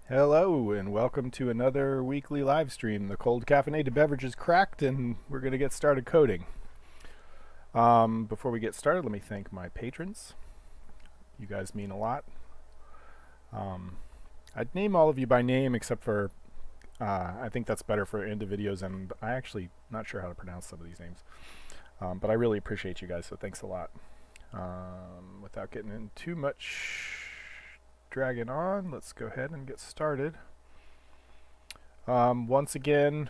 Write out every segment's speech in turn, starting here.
Hello and welcome to another weekly live stream. The cold caffeinated beverage is cracked and we're going to get started coding. Before we get started, let me thank my patrons. You guys mean a lot. I'd name all of you by name except for, I think that's better for into videos, and I actually not sure how to pronounce some of these names. But I really appreciate you guys, so thanks a lot. Without getting in too much dragging on, let's go ahead and get started. Once again,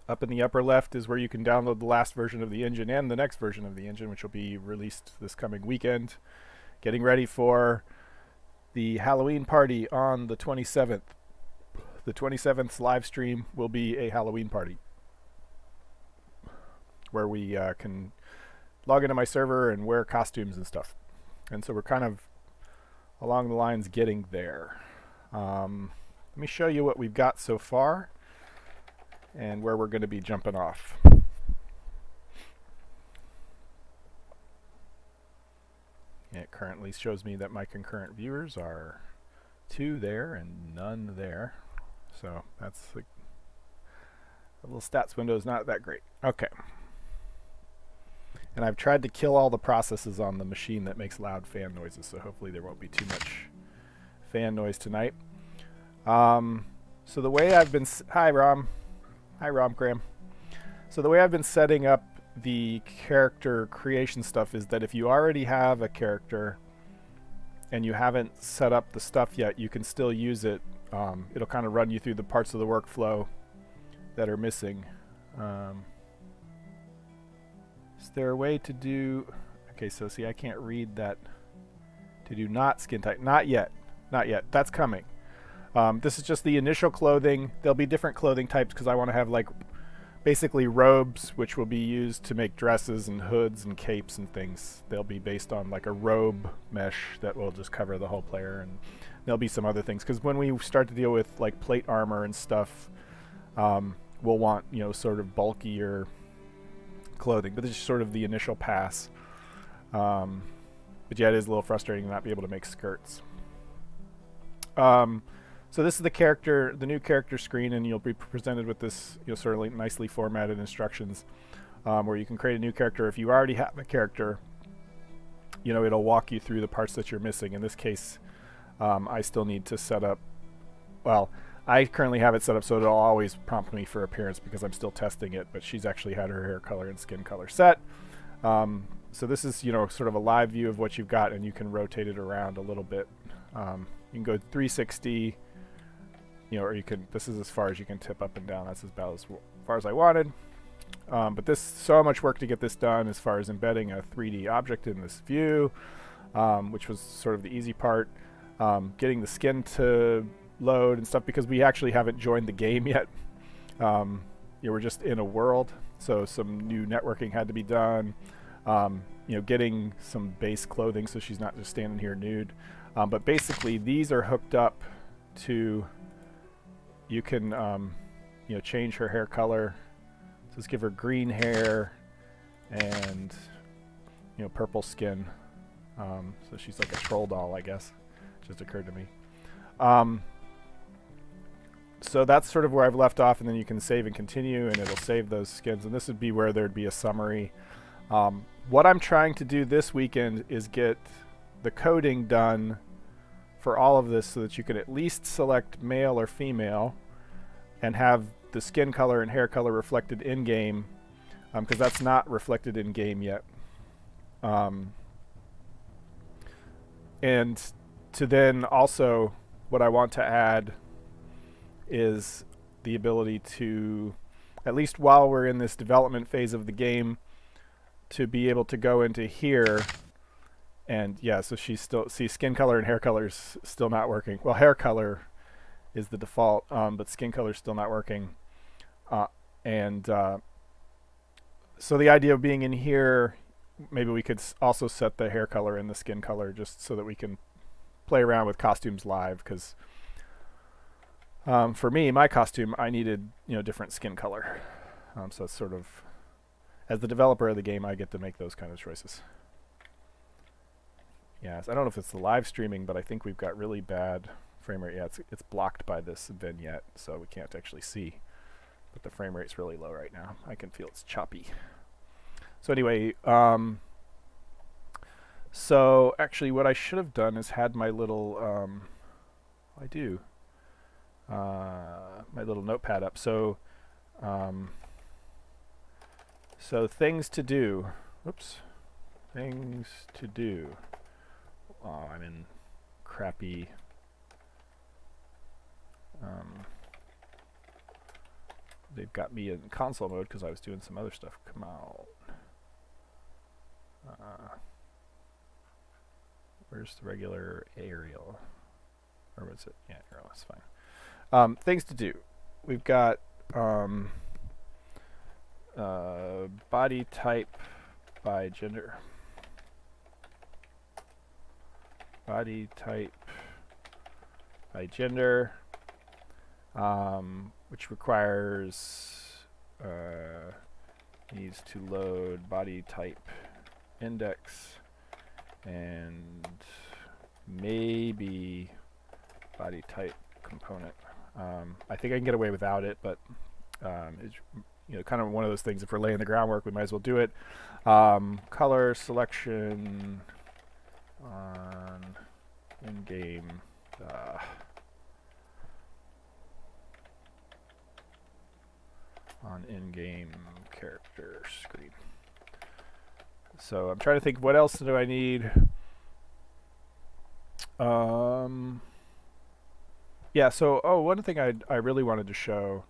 up in the upper left is where you can download the last version of the engine and the next version of the engine, which will be released this coming weekend. Getting ready for the Halloween party on the 27th. The 27th live stream will be a Halloween party where we can log into my server and wear costumes and stuff. And so we're kind of along the lines getting there. Let me show you what we've got so far and where we're going to be jumping off. It currently shows me that my concurrent viewers are 2 there and none there. So that's the little stats window is not that great. Okay. And I've tried to kill all the processes on the machine that makes loud fan noises, so hopefully there won't be too much fan noise tonight. So the way I've been... Hi, Rom. Hi, Rom Graham. So the way I've been setting up the character creation stuff is that if you already have a character and you haven't set up the stuff yet, you can still use it. It'll kind of run you through the parts of the workflow that are missing. Is there a way to do... Okay, so see, I can't read that. To do not skin type. Not yet. Not yet. That's coming. This is just the initial clothing. There'll be different clothing types because I want to have like basically robes, which will be used to make dresses and hoods and capes and things. They'll be based on like a robe mesh that will just cover the whole player, and there'll be some other things because when we start to deal with like plate armor and stuff, we'll want, you know, sort of bulkier clothing, but this is sort of the initial pass. But yeah, it is a little frustrating to not be able to make skirts. So this is the character, the new character screen, and you'll be presented with this, you know, sort of like nicely formatted instructions where you can create a new character. If you already have a character, you know, it'll walk you through the parts that you're missing. In this case, I still need to set up, well, I currently have it set up so it'll always prompt me for appearance because I'm still testing it, but she's actually had her hair color and skin color set. So this is, you know, sort of a live view of what you've got, and you can rotate it around a little bit. You can go 360, you know, or you can, this is as far as you can tip up and down. That's about as far as I wanted. But this, so much work to get this done as far as embedding a 3D object in this view, which was sort of the easy part. Getting the skin to load and stuff because we actually haven't joined the game yet. You know, we're just in a world, so some new networking had to be done. You know, getting some base clothing so she's not just standing here nude. But basically, these are hooked up to. You can, you know, change her hair color. So let's give her green hair and, you know, purple skin. So she's like a troll doll, I guess. Just occurred to me. So that's sort of where I've left off, and then you can save and continue, and it'll save those skins. And this would be where there'd be a summary. What I'm trying to do this weekend is get the coding done for all of this so that you can at least select male or female and have the skin color and hair color reflected in-game, because that's not reflected in-game yet. And to then also, what I want to add is the ability to, at least while we're in this development phase of the game, to be able to go into here and yeah, so she's still, see, skin color and hair color is still not working. Well, hair color is the default, but skin color is still not working. So the idea of being in here, maybe we could also set the hair color and the skin color just so that we can play around with costumes live, because for me, my costume, I needed, you know, different skin color. So it's sort of, as the developer of the game, I get to make those kind of choices. Yes, I don't know if it's the live streaming, but I think we've got really bad frame rate, yeah, it's blocked by this vignette, so we can't actually see. But the frame rate's really low right now. I can feel it's choppy. So anyway, so actually what I should have done is had my little, my little notepad up. So, so things to do. Oops. Things to do. Oh, I'm in crappy. They've got me in console mode because I was doing some other stuff. Come out. Where's the regular aerial? Or was it? Yeah, aerial, that's fine. Things to do. We've got body type by gender. Body type by gender, which requires needs to load body type index and maybe body type component. I think I can get away without it, but it's kind of one of those things. If we're laying the groundwork, we might as well do it. Color selection on in-game. On in-game character screen. So I'm trying to think, what else do I need? Yeah, so one thing I really wanted to show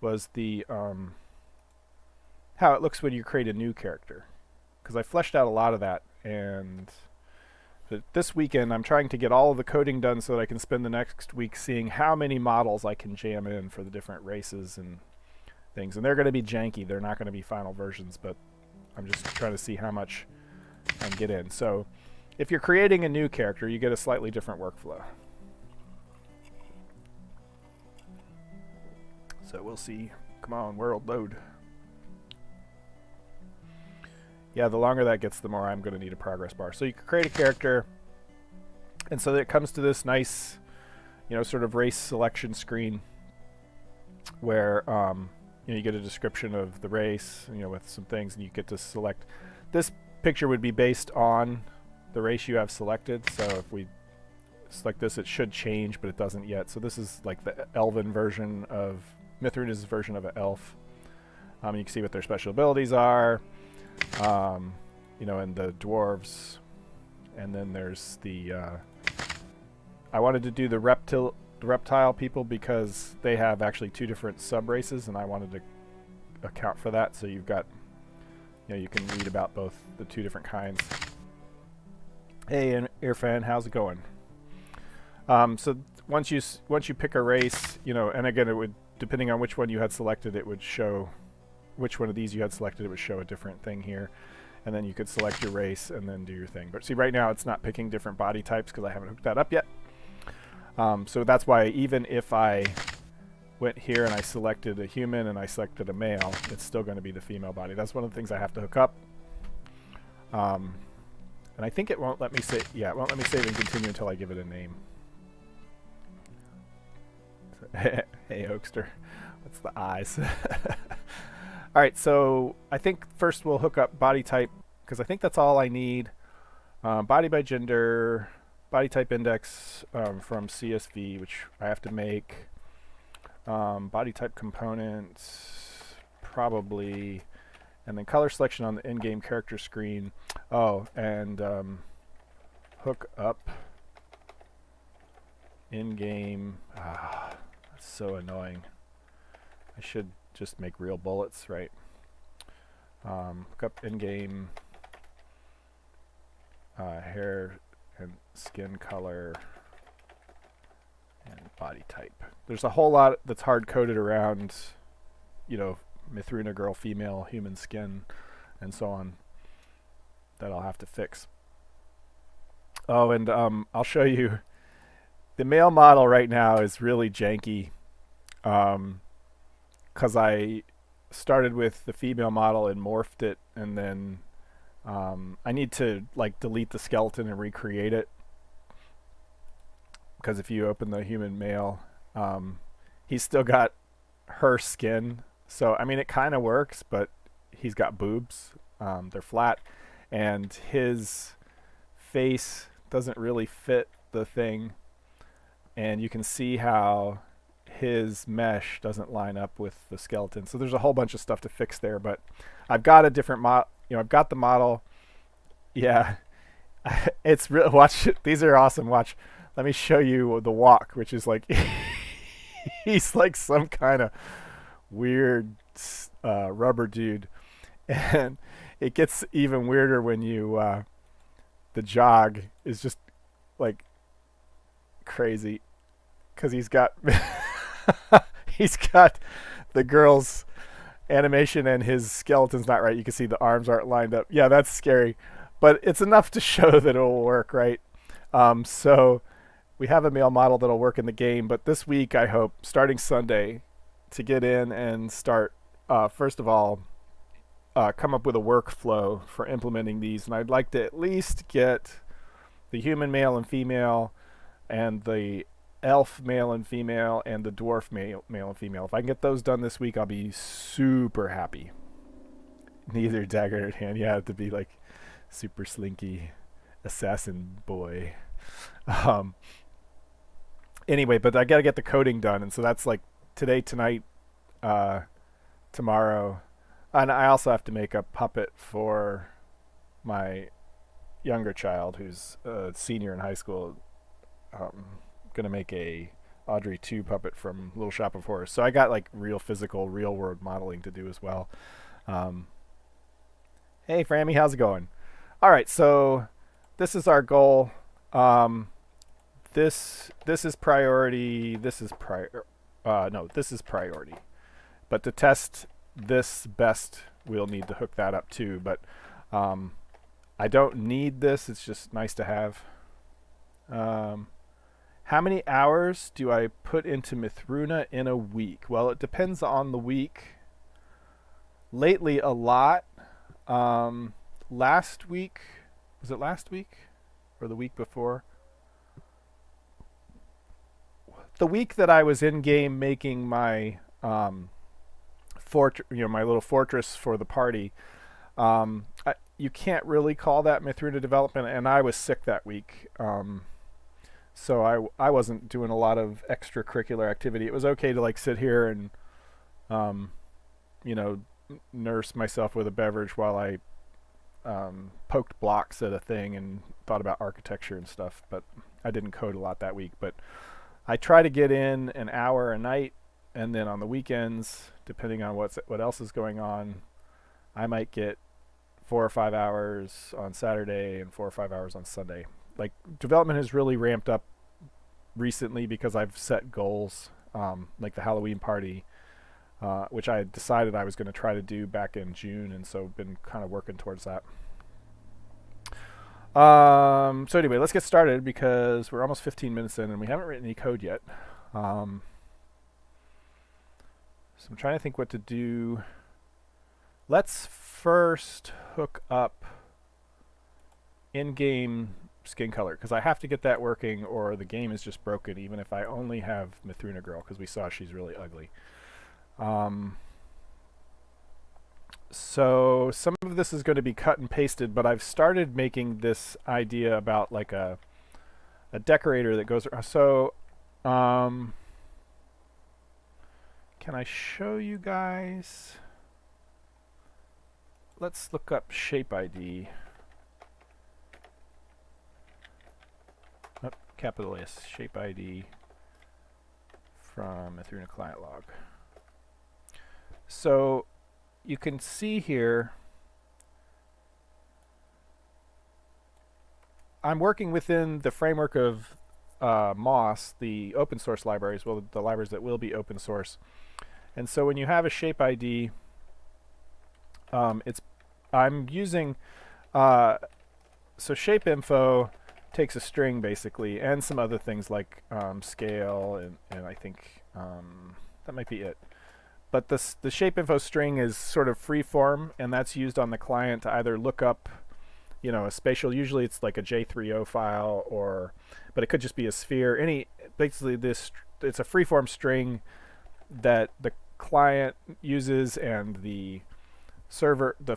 was the how it looks when you create a new character, because I fleshed out a lot of that, and this weekend I'm trying to get all of the coding done so that I can spend the next week seeing how many models I can jam in for the different races and things. And they're going to be janky. They're not going to be final versions, but I'm just trying to see how much I can get in. So if you're creating a new character, you get a slightly different workflow. So we'll see. Come on, world, load. Yeah, the longer that gets, the more I'm going to need a progress bar. So you can create a character, and so it comes to this nice, sort of race selection screen where you get a description of the race, with some things, and you get to select. This picture would be based on the race you have selected. So if we select this, it should change, but it doesn't yet. So this is like the elven version of Mythruna's version of an elf. You can see what their special abilities are. And the dwarves, and then there's the I wanted to do the reptile people because they have actually two different sub races, and I wanted to account for that. So you've got, you can read about both the two different kinds. Hey, Irfan, how's it going? So once you pick a race, and again, it would, depending on which one you had selected, it would show which one of these you had selected. It would show a different thing here, and then you could select your race and then do your thing. But see, right now it's not picking different body types because I haven't hooked that up yet. So that's why even if I went here and I selected a human and I selected a male, it's still going to be the female body. That's one of the things I have to hook up. And I think it won't let me save. Yeah, it won't let me save and continue until I give it a name. Hey, Hoaxster. What's the eyes? All right, so I think first we'll hook up body type, because I think that's all I need. Body by gender, body type index from CSV, which I have to make. Body type components, probably. And then color selection on the in-game character screen. Oh, and hook up in-game. That's so annoying. I should just make real bullets, right? Look up in-game hair and skin color and body type. There's a whole lot that's hard-coded around, Mythruna girl, female, human skin, and so on, that I'll have to fix. Oh, and I'll show you. The male model right now is really janky. Because I started with the female model and morphed it, and then I need to delete the skeleton and recreate it. because if you open the human male, he's still got her skin. So I mean, it kind of works, but he's got boobs. They're flat, and his face doesn't really fit the thing. And you can see how his mesh doesn't line up with the skeleton. So there's a whole bunch of stuff to fix there. But I've got a different model. I've got the model. Yeah, it's real. Watch. These are awesome. Watch. Let me show you the walk, which is like he's like some kind of weird rubber dude, and it gets even weirder when you the jog is just like crazy because he's got he's got the girl's animation and his skeleton's not right. You can see the arms aren't lined up. Yeah, that's scary, but it's enough to show that it'll work, right? So we have a male model that'll work in the game, but this week I hope, starting Sunday, to get in and start, first of all, come up with a workflow for implementing these. And I'd like to at least get the human male and female and the elf male and female and the dwarf male and female. If I can get those done this week, I'll be super happy. Neither dagger in hand. Yeah, to be like super slinky assassin boy. Anyway, but I got to get the coding done. And so that's like today, tonight, tomorrow. And I also have to make a puppet for my younger child who's a senior in high school. Going to make a Audrey 2 puppet from Little Shop of Horrors. So I got like real physical, real world modeling to do as well. Hey, Frammy, how's it going? All right, so this is our goal. This is priority. This is this is priority. But to test this best, we'll need to hook that up too. But I don't need this. It's just nice to have. How many hours do I put into Mythruna in a week? Well, it depends on the week. Lately, a lot. Last week, was it last week or the week before? The week that I was in game making my my little fortress for the party, you can't really call that Mythruna development, and I was sick that week. So I wasn't doing a lot of extracurricular activity. It was okay to like sit here and nurse myself with a beverage while I poked blocks at a thing and thought about architecture and stuff. But I didn't code a lot that week. But I try to get in an hour a night, and then on the weekends, depending on what else is going on, I might get 4 or 5 hours on Saturday and 4 or 5 hours on Sunday. Like, development has really ramped up recently because I've set goals, like the Halloween party, which I decided I was going to try to do back in June, and so been kind of working towards that. So anyway, let's get started because we're almost 15 minutes in and we haven't written any code yet. So I'm trying to think what to do. Let's first hook up in-game skin color because I have to get that working or the game is just broken even if I only have Mythruna girl because we saw she's really ugly. So some of this is going to be cut and pasted, but I've started making this idea about like a decorator that goes. So can I show you guys? Let's look up shape ID. Oh, capital S, shape ID from Mythruna client log. So you can see here, I'm working within the framework of MOS, the open source libraries, well, the libraries that will be open source. And so when you have a shape ID, I'm using, so shape info takes a string basically, and some other things like scale, and I think that might be it. But the shape info string is sort of free form, and that's used on the client to either look up a spatial. Usually it's like a J30 file, but it could just be a sphere. Basically it's a freeform string that the client uses and the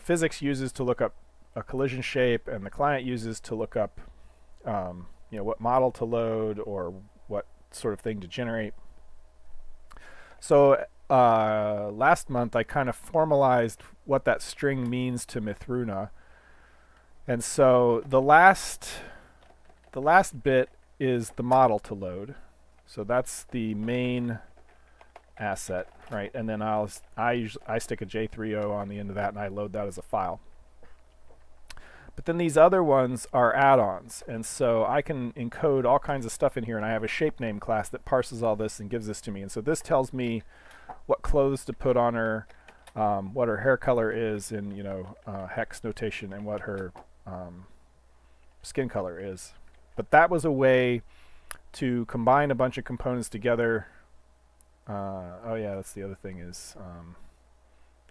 physics uses to look up a collision shape, and the client uses to look up, what model to load or what sort of thing to generate. So last month I kind of formalized what that string means to Mythruna, and so the last bit is the model to load. So that's the main asset, right? And then I stick a J30 on the end of that, and I load that as a file. But then these other ones are add-ons, and so I can encode all kinds of stuff in here, and I have a shape name class that parses all this and gives this to me. And so this tells me what clothes to put on her, what her hair color is in hex notation, and what her skin color is. But that was a way to combine a bunch of components together. Oh yeah, that's the other thing is,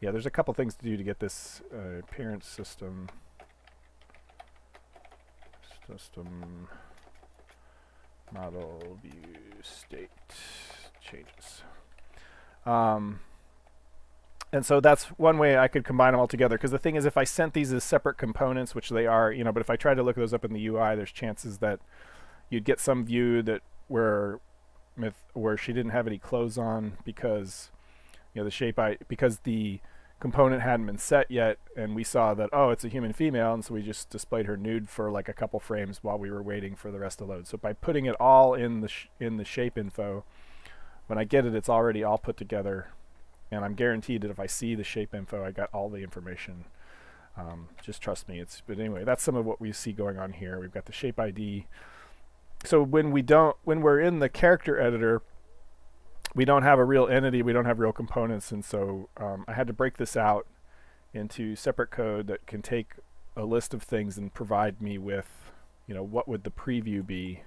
there's a couple things to do to get this appearance system model view state changes. And so that's one way I could combine them all together, because the thing is, if I sent these as separate components, which they are, but if I tried to look those up in the UI, there's chances that you'd get some view that where she didn't have any clothes on because because the component hadn't been set yet, and we saw that, oh, it's a human female, and so we just displayed her nude for like a couple frames while we were waiting for the rest to load. So by putting it all in the shape info, when I get it, it's already all put together, and I'm guaranteed that if I see the shape info, I got all the information. Just trust me. But anyway, that's some of what we see going on here. We've got the shape ID. So when we're in the character editor, we don't have a real entity, we don't have real components, and so I had to break this out into separate code that can take a list of things and provide me with, what would the preview be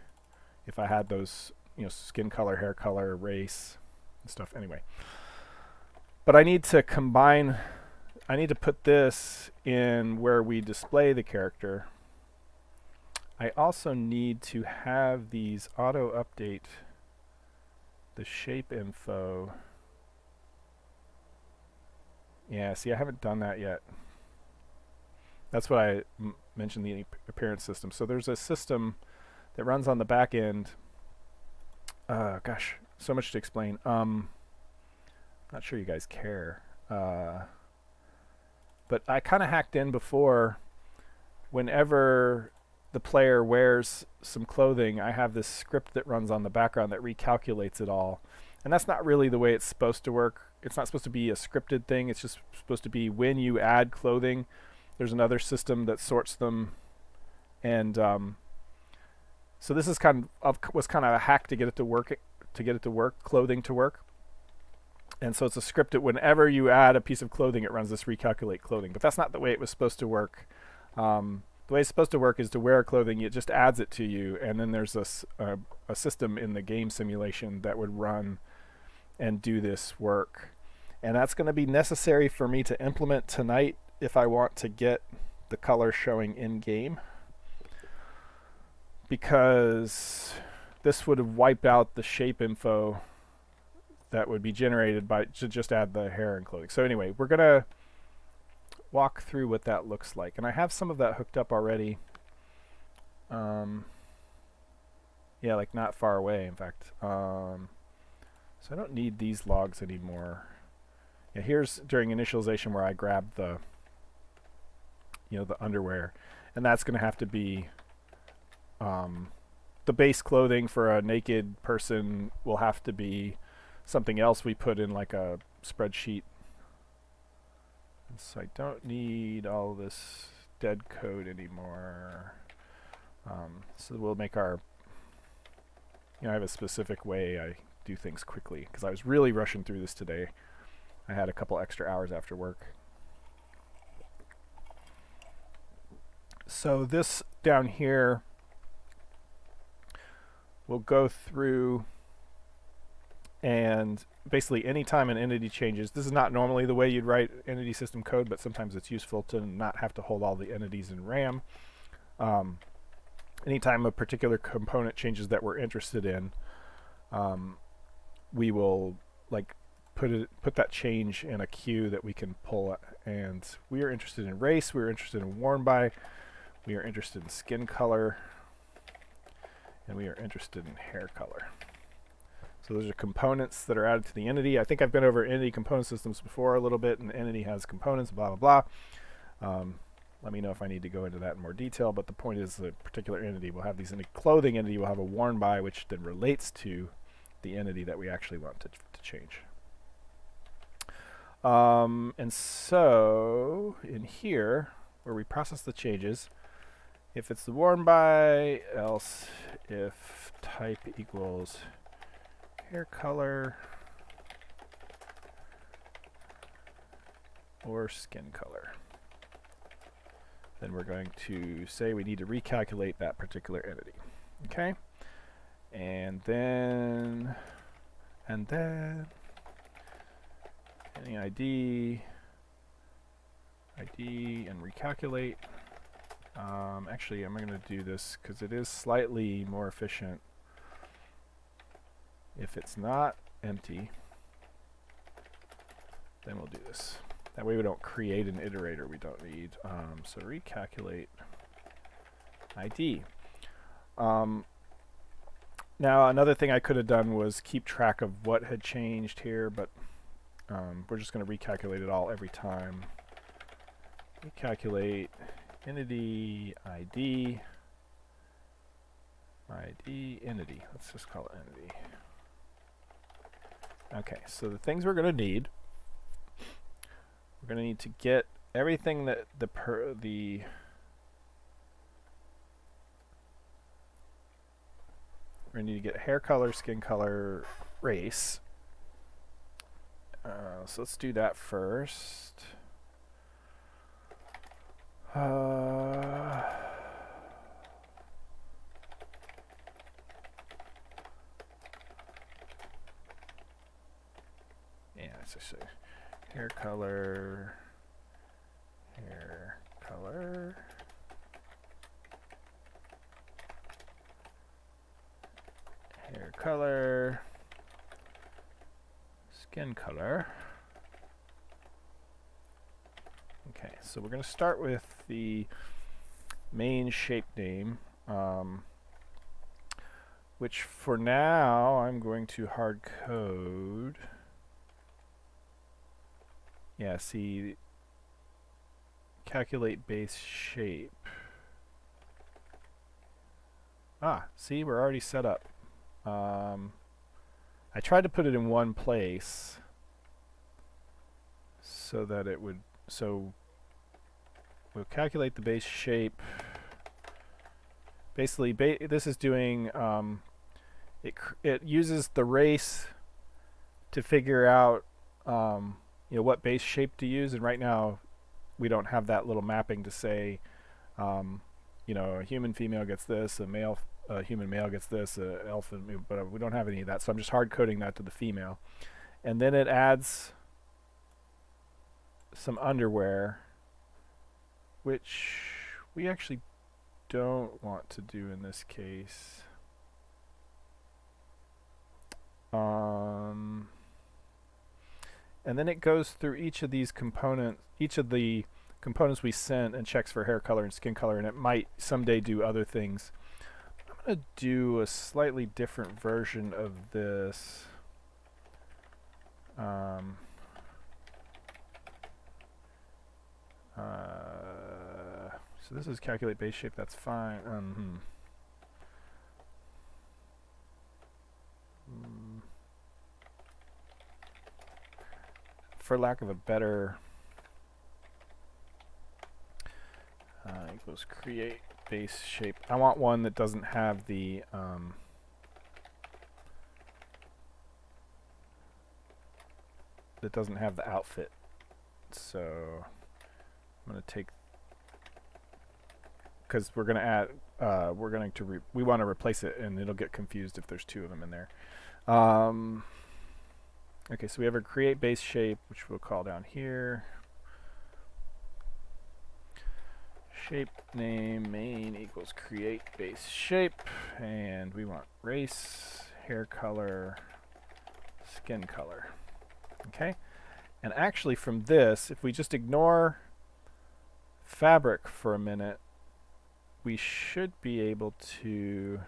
if I had those, skin color, hair color, race, and stuff. Anyway, but I need to put this in where we display the character. I also need to have these auto update the shape info. Yeah, see, I haven't done that yet. That's what I mentioned, the appearance system. So there's a system that runs on the back end. Gosh, so much to explain. Not sure you guys care. But I kind of hacked in before. Whenever the player wears some clothing, I have this script that runs on the background that recalculates it all. And that's not really the way it's supposed to work. It's not supposed to be a scripted thing. It's just supposed to be when you add clothing, there's another system that sorts them. And so this is was kind of a hack to get it to work, clothing to work. And so it's a script that whenever you add a piece of clothing, it runs this recalculate clothing. But that's not the way it was supposed to work. The way it's supposed to work is to wear clothing, it just adds it to you, and then there's a system in the game simulation that would run and do this work. And that's going to be necessary for me to implement tonight if I want to get the color showing in-game, because this would wipe out the shape info that would be generated to just add the hair and clothing. So anyway, we're going to walk through what that looks like, and I have some of that hooked up already. Yeah, like not far away, in fact. So I don't need these logs anymore. Yeah, here's during initialization where I grab the the underwear, and that's going to have to be the base clothing for a naked person will have to be something else we put in like a spreadsheet. So I don't need all this dead code anymore. So we'll make our, I have a specific way I do things quickly, because I was really rushing through this today. I had a couple extra hours after work. So this down here, we'll go through, and basically anytime an entity changes, this is not normally the way you'd write entity system code, but sometimes it's useful to not have to hold all the entities in RAM. Anytime a particular component changes that we're interested in, we will like put that change in a queue that we can pull. And we are interested in race, we are interested in worn by, we are interested in skin color, and we are interested in hair color. So those are components that are added to the entity. I think I've been over entity component systems before a little bit, and the entity has components, blah, blah, blah. Let me know if I need to go into that in more detail, but the point is the particular entity will have these, in a clothing entity will have a worn by, which then relates to the entity that we actually want to change. And so in here, where we process the changes, if it's the worn by, else if type equals hair color or skin color, then we're going to say we need to recalculate that particular entity. Okay? And then any ID, and recalculate. Actually, I'm going to do this because it is slightly more efficient if it's not empty. Then we'll do this. That way we don't create an iterator we don't need. So recalculate ID. Now another thing I could have done was keep track of what had changed here, but we're just going to recalculate it all every time. Recalculate entity ID entity. Let's just call it entity. Okay, so the things we're going to need. We're going to need to get everything that we're going to need to get hair color, skin color, race. So let's do that first. Yeah, it's just hair color, hair color, hair color, skin color. Okay, so we're going to start with the main shape name, which for now I'm going to hard code. Yeah, see, calculate base shape. Ah, see, we're already set up. I tried to put it in one place so that it would, so we'll calculate the base shape. Basically, this is doing, it uses the race to figure out what base shape to use, and right now we don't have that little mapping to say a human female gets this, a human male gets this, alpha, but we don't have any of that, so I'm just hard coding that to the female. And then it adds some underwear, which we actually don't want to do in this case. And then it goes through each of these components, each of the components we sent, and checks for hair color and skin color, and it might someday do other things. I'm going to do a slightly different version of this. So this is calculate base shape, that's fine. For lack of a better, equals create base shape. I want one that doesn't have the outfit. So I'm going to take, because we're going to add, we want to replace it, and it'll get confused if there's two of them in there. Okay, so we have a create base shape, which we'll call down here. shape name main equals create base shape, and we want race, hair color, skin color. Okay, and actually from this, if we just ignore fabric for a minute, we should be able to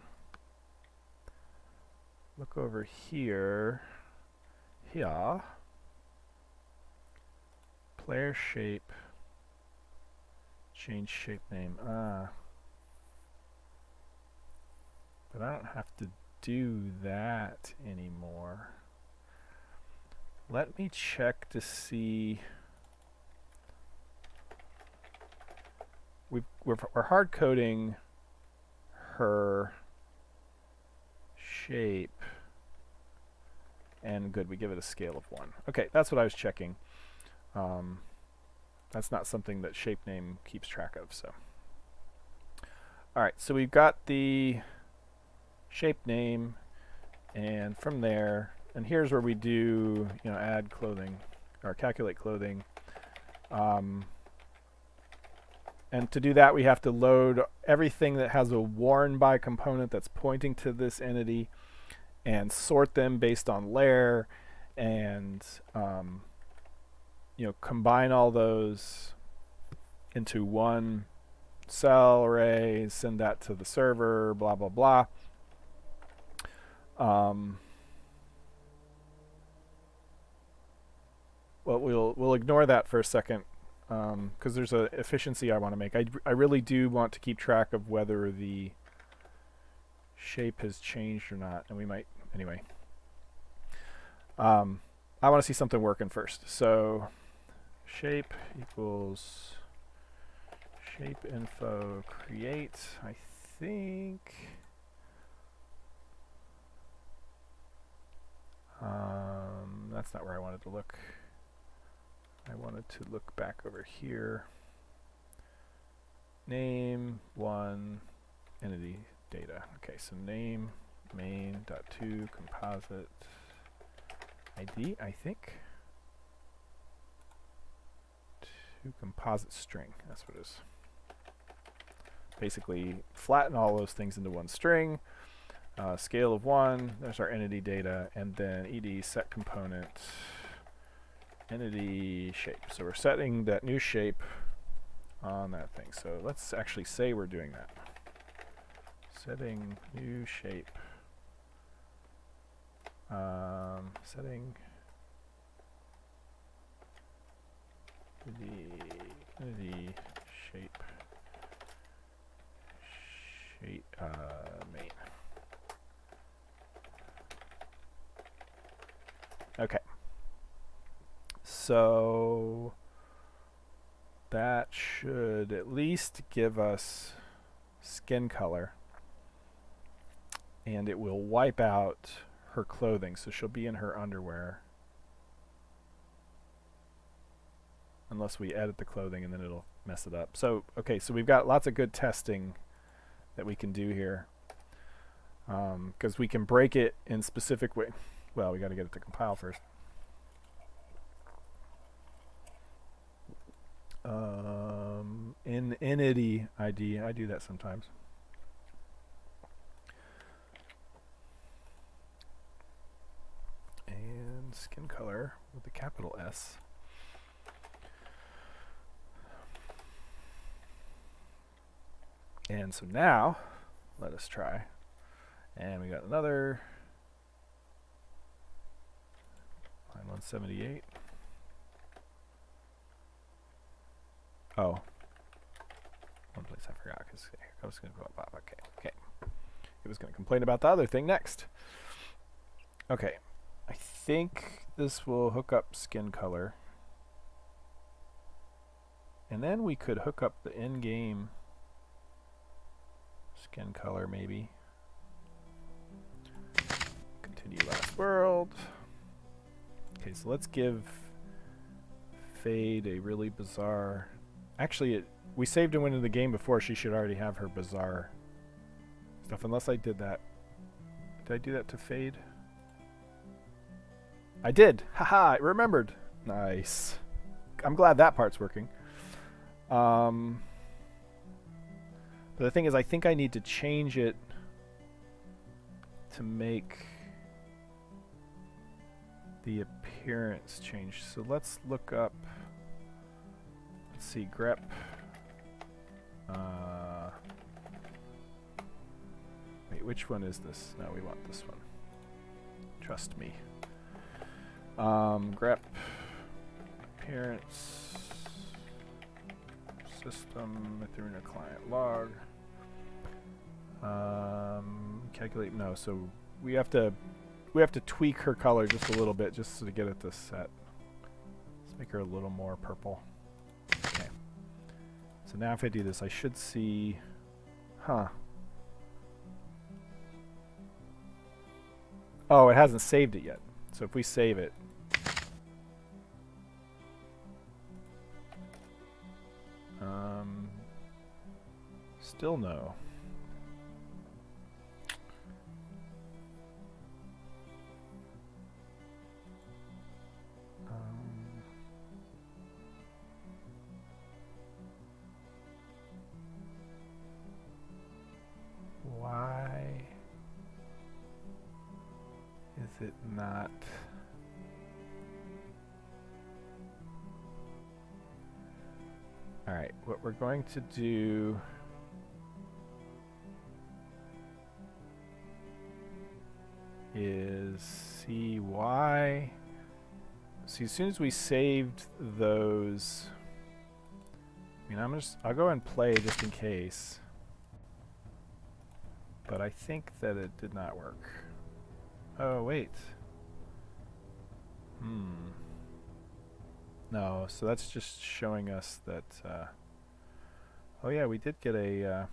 look over here. Here, player shape, change shape name. But I don't have to do that anymore. Let me check to see. We're hard coding her shape. And good, we give it a scale of 1. Okay, that's what I was checking. That's not something that shape name keeps track of. So, all right, so we've got the shape name, and from there, and here's where we do, add clothing or calculate clothing. And to do that, we have to load everything that has a worn by component that's pointing to this entity, and sort them based on layer, and combine all those into one cell array, send that to the server, blah blah blah. Well, we'll ignore that for a second, because there's an efficiency I want to make. I really do want to keep track of whether the shape has changed or not, and we might anyway. I want to see something working first. So shape equals shape info create. I think that's not where I wanted to look. I wanted to look back over here. Name 1 entity data. Okay, so name main.to composite ID, I think. To composite string, that's what it is. Basically, flatten all those things into one string. Scale of 1, there's our entity data, and then ed set component entity shape. So we're setting that new shape on that thing. So let's actually say we're doing that. Setting new shape. Setting the shape main. Okay. So that should at least give us skin color, and it will wipe out her clothing, so she'll be in her underwear unless we edit the clothing, and then it'll mess it up. So okay, so we've got lots of good testing that we can do here, because we can break it in specific way. Well, we got to get it to compile first. In entity ID, I do that sometimes. And skin color with the capital S. And so now, let us try. And we got another line 178. Oh, one place I forgot, because I was going to go up. Okay. It was going to complain about the other thing next. Okay, I think this will hook up skin color, and then we could hook up the in-game skin color, maybe. Continue last world. Okay, so let's give Fade a really bizarre. Actually, we saved and went into the game before. She should already have her bizarre stuff, unless I did that. Did I do that to Fade? I did. Haha, I remembered. Nice. I'm glad that part's working. But the thing is, I think I need to change it to make the appearance change. So let's look up, let's see, grep. Wait, which one is this? No, we want this one. Trust me. Grep, appearance, system, Mythruna client log. Calculate, no, so we have to tweak her color just a little bit just to get it to set. Let's make her a little more purple. Okay. So now if I do this, I should see, oh, it hasn't saved it yet. So if we save it, still no. Why is it not? All right, what we're going to do is see why. See, as soon as we saved those, I mean, I'll go and play just in case. But I think that it did not work. Oh, wait. No, so that's just showing us that, oh yeah, we did get a,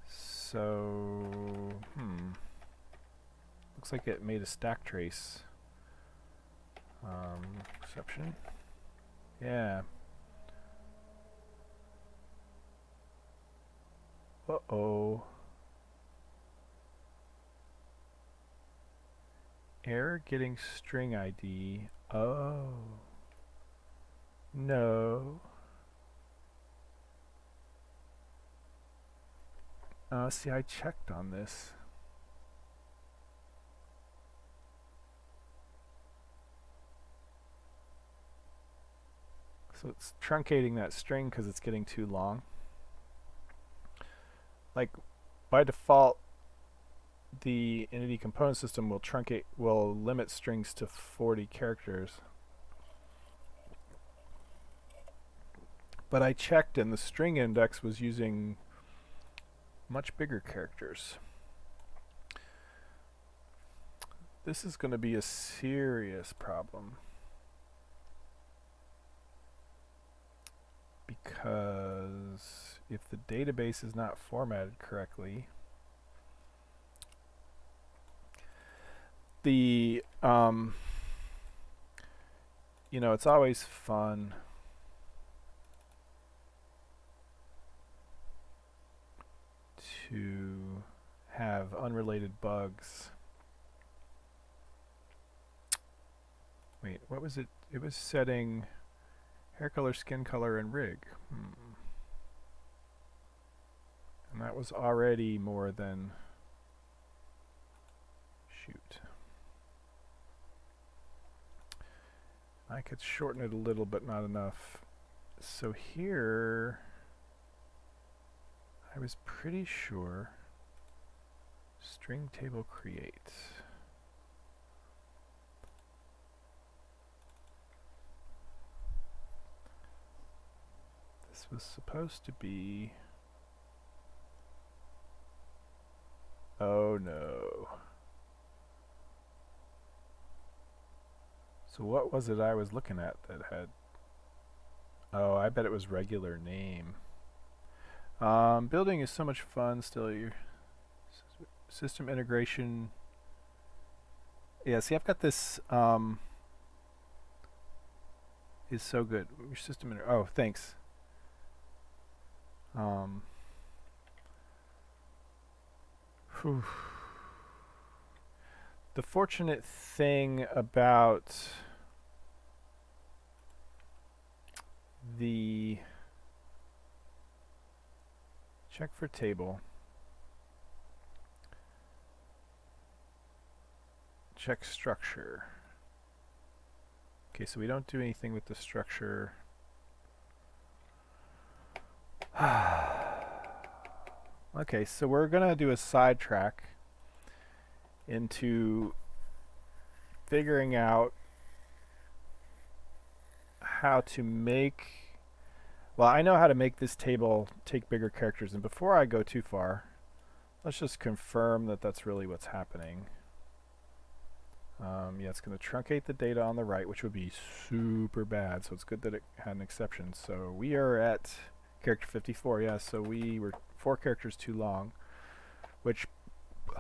so, looks like it made a stack trace. Exception. Yeah. Uh-oh. Error getting string ID. Oh. No. See, I checked on this. So it's truncating that string because it's getting too long. Like, by default, the entity component system will limit strings to 40 characters. But I checked and the string index was using much bigger characters. This is going to be a serious problem. Because if the database is not formatted correctly, the you know, it's always fun to have unrelated bugs. Wait, what was it? It was setting hair color, skin color, and rig. And that was already more than... Shoot. I could shorten it a little, but not enough. So here... I was pretty sure... String table create. This was supposed to be... Oh no. So what was it I was looking at that had... Oh, I bet it was regular name. Building is so much fun still. Your system integration... Yeah, see, I've got this... is so good. Your system... Oh, thanks. Whew. The fortunate thing about the check for table, check structure. Okay, so we don't do anything with the structure. Okay, so we're gonna do a sidetrack into figuring out how to make, well, I know how to make this table take bigger characters, and before I go too far, let's just confirm that that's really what's happening. Yeah, it's going to truncate the data on the right, which would be super bad, so it's good that it had an exception. So we are at character 54, yeah, so we were 4 characters too long, which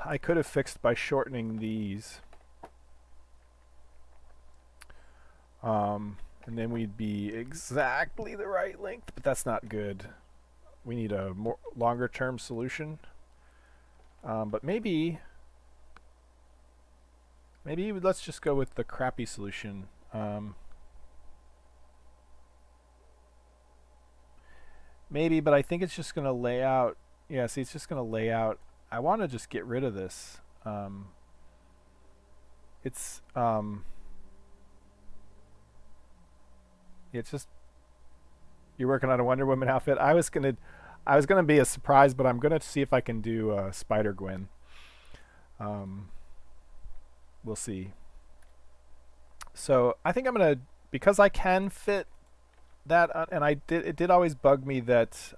I could have fixed by shortening these. And then we'd be exactly the right length, but that's not good. We need a more longer term solution. But maybe let's just go with the crappy solution. Maybe, but I think it's just going to lay out. Yeah, see, it's just going to lay out. I want to just get rid of this. It's just, you're working on a Wonder Woman outfit. I was gonna be a surprise, but I'm gonna see if I can do Spider Gwen. We'll see. So I think I'm gonna, because I can fit that, and it did always bug me that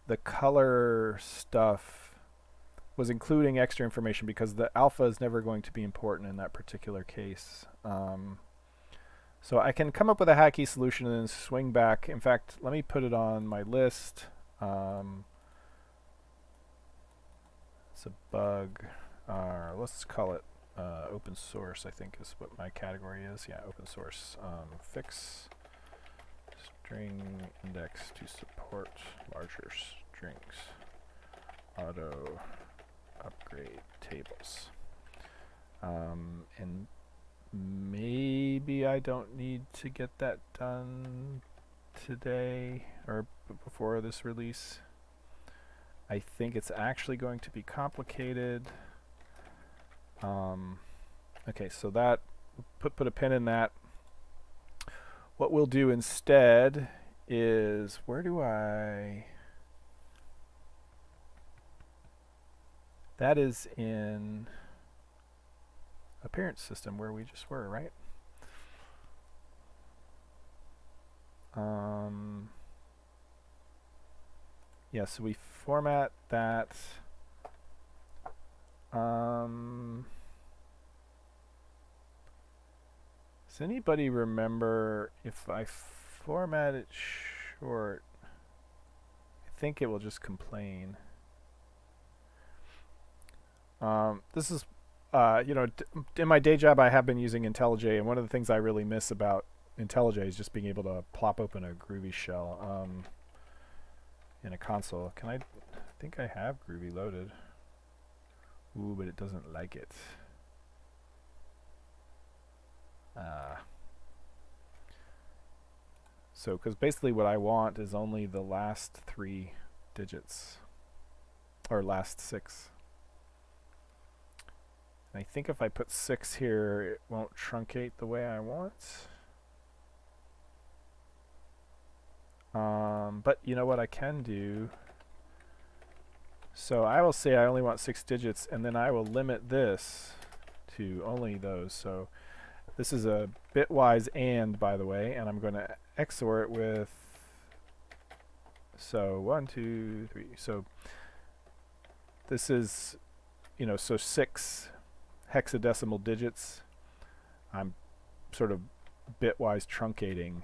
the color stuff was including extra information, because the alpha is never going to be important in that particular case. So I can come up with a hacky solution and then swing back. In fact, let me put it on my list. It's a bug. Let's call it open source, I think is what my category is. Yeah, open source. Fix string index to support larger strings. Auto upgrade tables. And maybe I don't need to get that done today or before this release. I think it's actually going to be complicated. Okay, so that, put a pin in that. What we'll do instead is, that is in appearance system where we just were, right? Yeah, so we format that. Does anybody remember if I format it short? I think it will just complain. This is, in my day job I have been using IntelliJ, and one of the things I really miss about IntelliJ is just being able to plop open a Groovy shell in a console. I think I have Groovy loaded. Ooh, but it doesn't like it. So, because basically what I want is only the last 3 digits, or last 6. And I think if I put 6 here, it won't truncate the way I want. But you know what I can do? So I will say I only want 6 digits, and then I will limit this to only those. So this is a bitwise AND, by the way, and I'm going to XOR it with, so 1, 2, 3. So this is, so 6 hexadecimal digits. I'm sort of bitwise truncating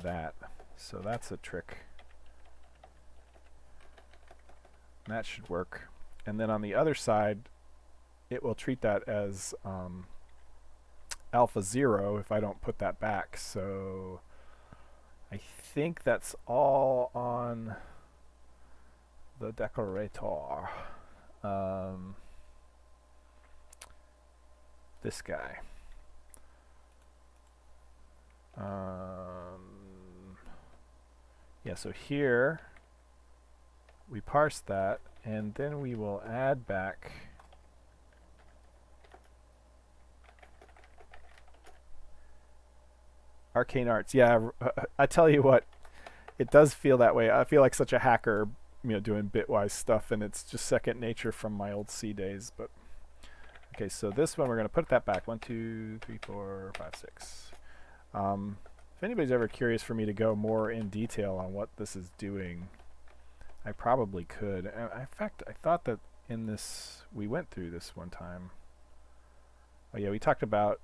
that. So that's a trick. That should work. And then on the other side, it will treat that as alpha 0 if I don't put that back. So I think that's all on the decorator. This guy. Yeah, so here we parse that, and then we will add back arcane arts. Yeah, I tell you what, it does feel that way. I feel like such a hacker, doing bitwise stuff, and it's just second nature from my old C days. But okay, so this one we're going to put that back. 1, 2, 3, 4, 5, 6. If anybody's ever curious for me to go more in detail on what this is doing, I probably could. In fact, I thought that in this, we went through this one time. Oh yeah, we talked about,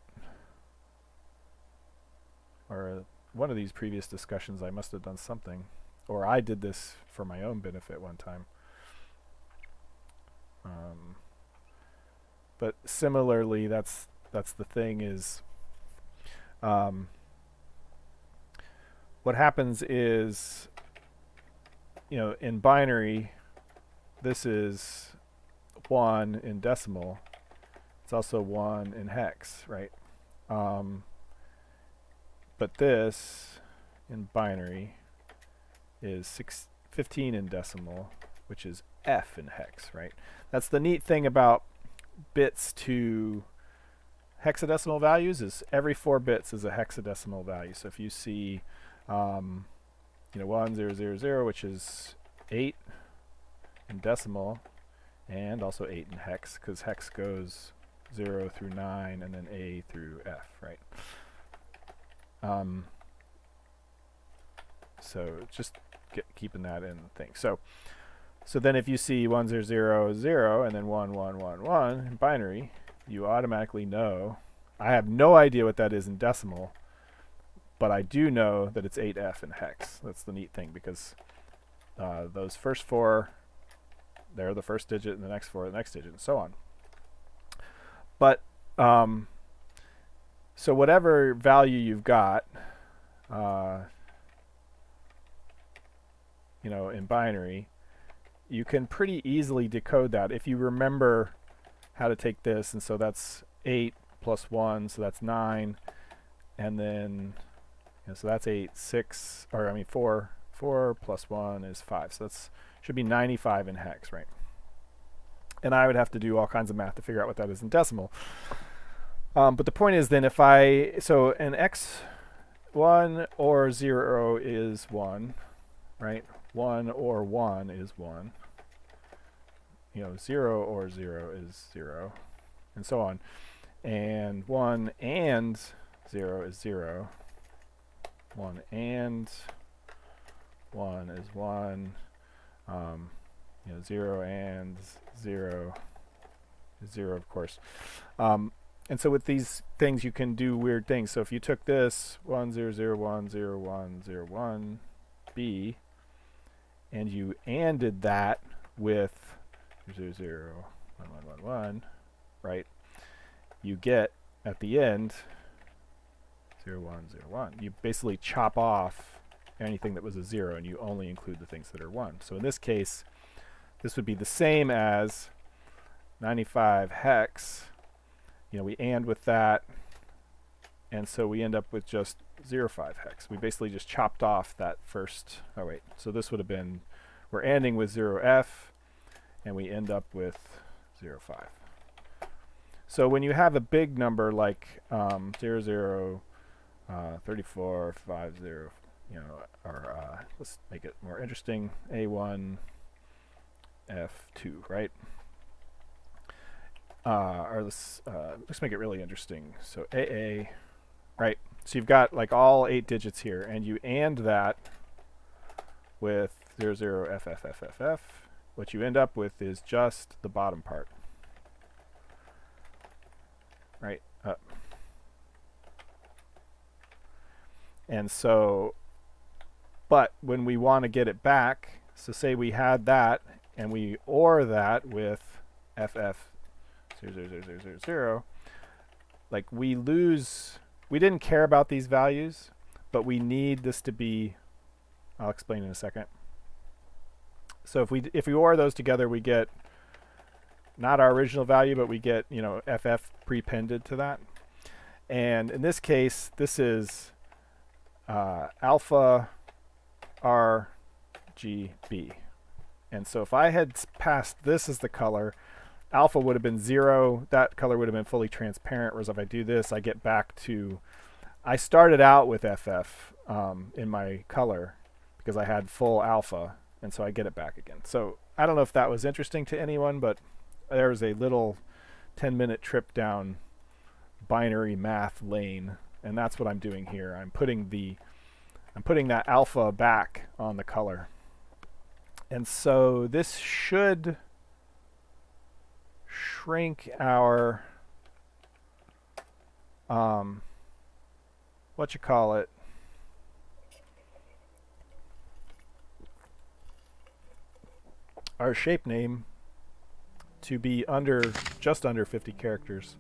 or one of these previous discussions, I must have done something, or I did this for my own benefit one time. But similarly, that's the thing is, what happens is, in binary, this is 1 in decimal. It's also 1 in hex, right? But this, in binary, is 15 in decimal, which is F in hex, right? That's the neat thing about bits to hexadecimal values, is every 4 bits is a hexadecimal value. So if you see 1, 0, 0, 0, which is 8 in decimal, and also 8 in hex, because hex goes 0 through 9, and then A through F, right? So just keeping that in the thing. So then if you see 1, 0, 0, 0, and then 1, 1, 1, 1 in binary, you automatically know. I have no idea what that is in decimal, but I do know that it's 8F in hex. That's the neat thing, because those first 4, they're the first digit, and the next 4 are the next digit, and so on. But so whatever value you've got, in binary, you can pretty easily decode that if you remember how to take this. And so that's 8 plus 1, so that's 9, and then so that's 8, 6, or I mean 4 plus 1 is 5, so that's should be 95 in hex, right? And I would have to do all kinds of math to figure out what that is in decimal. But the point is, then, if so an x1 or 0 is 1, right? 1 or 1 is 1. 0 or 0 is 0, and so on. And 1 and 0 is 0. 1 and 1 is 1. 0 and 0 is 0, of course. And so with these things, you can do weird things. So if you took this 1, 0, 0, 1, 0, 1, 0, 1, B, and you ANDed that with 0, 0, 1, 1, 1, 1, right? You get, at the end, 0, 1, 0, 1. You basically chop off anything that was a 0, and you only include the things that are 1. So in this case, this would be the same as 95 hex. We AND with that, and so we end up with just 0.5 hex. We basically just chopped off that first. Oh wait, so this would have been, we're ANDing with 0F, and we end up with 0.5. So when you have a big number like 0, 0, 34, 5, 0, or let's make it more interesting, A1, F2, right? Or let's make it really interesting. So AA, right? So you've got like all 8 digits here, and you AND that with 0, 0, F, F, F, F, F. What you end up with is just the bottom part, right? And so, but when we want to get it back, so say we had that, and we OR that with FF 0, 0, 0, 0, 0, 0, like we didn't care about these values, but we need this to be, I'll explain in a second. So if we OR those together, we get not our original value, but we get, you know, FF prepended to that. And in this case, this is alpha RGB. And so if I had passed this as the color, alpha would have been 0. That color would have been fully transparent. Whereas if I do this, I get back to, I started out with FF in my color because I had full alpha. And so I get it back again. So I don't know if that was interesting to anyone, but there's a little 10-minute trip down binary math lane, and that's what I'm doing here. I'm putting that alpha back on the color. And so this should shrink our our shape name to be just under 50 characters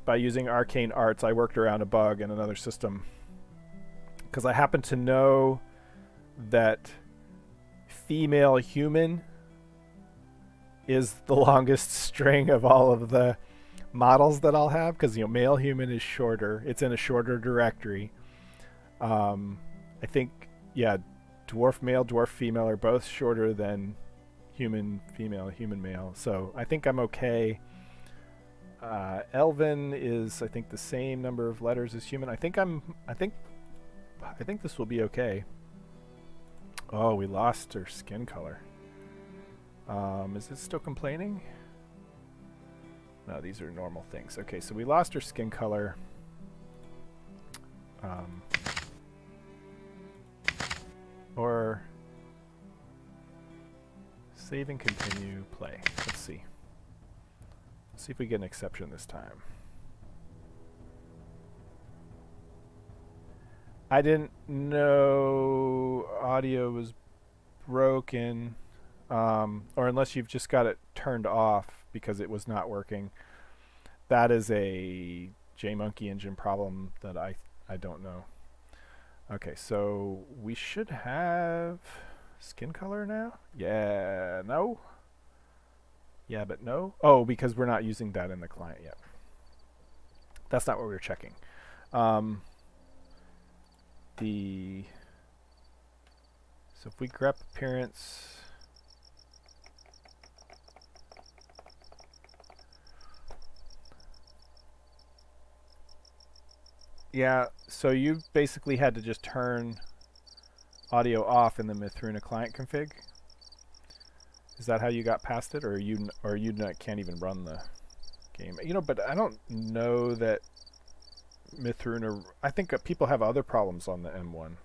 by using arcane arts. I worked around a bug in another system because I happen to know that female human is the longest string of all of the models that I'll have, because, you know, male human is shorter. It's in a shorter directory. I think, yeah, dwarf male, dwarf female are both shorter than human female, human male. So I think I'm okay. Elven is, I think, the same number of letters as human. I think this will be okay. Oh, we lost her skin color. Is it still complaining? No, these are normal things. Okay, so we lost her skin color. Or save and continue, play. Let's see. Let's see if we get an exception this time. I didn't know audio was broken, or unless you've just got it turned off because it was not working. That is a JMonkey engine problem that I don't know. Okay, so we should have skin color now? Yeah, no? Yeah, but no? Oh, because we're not using that in the client yet. That's not what we were checking. So if we grep appearance, yeah, so you basically had to just turn audio off in the Mythruna client config. Is that how you got past it, or you can't even run the game? You know, but I don't know that Mythruna. I think people have other problems on the M1.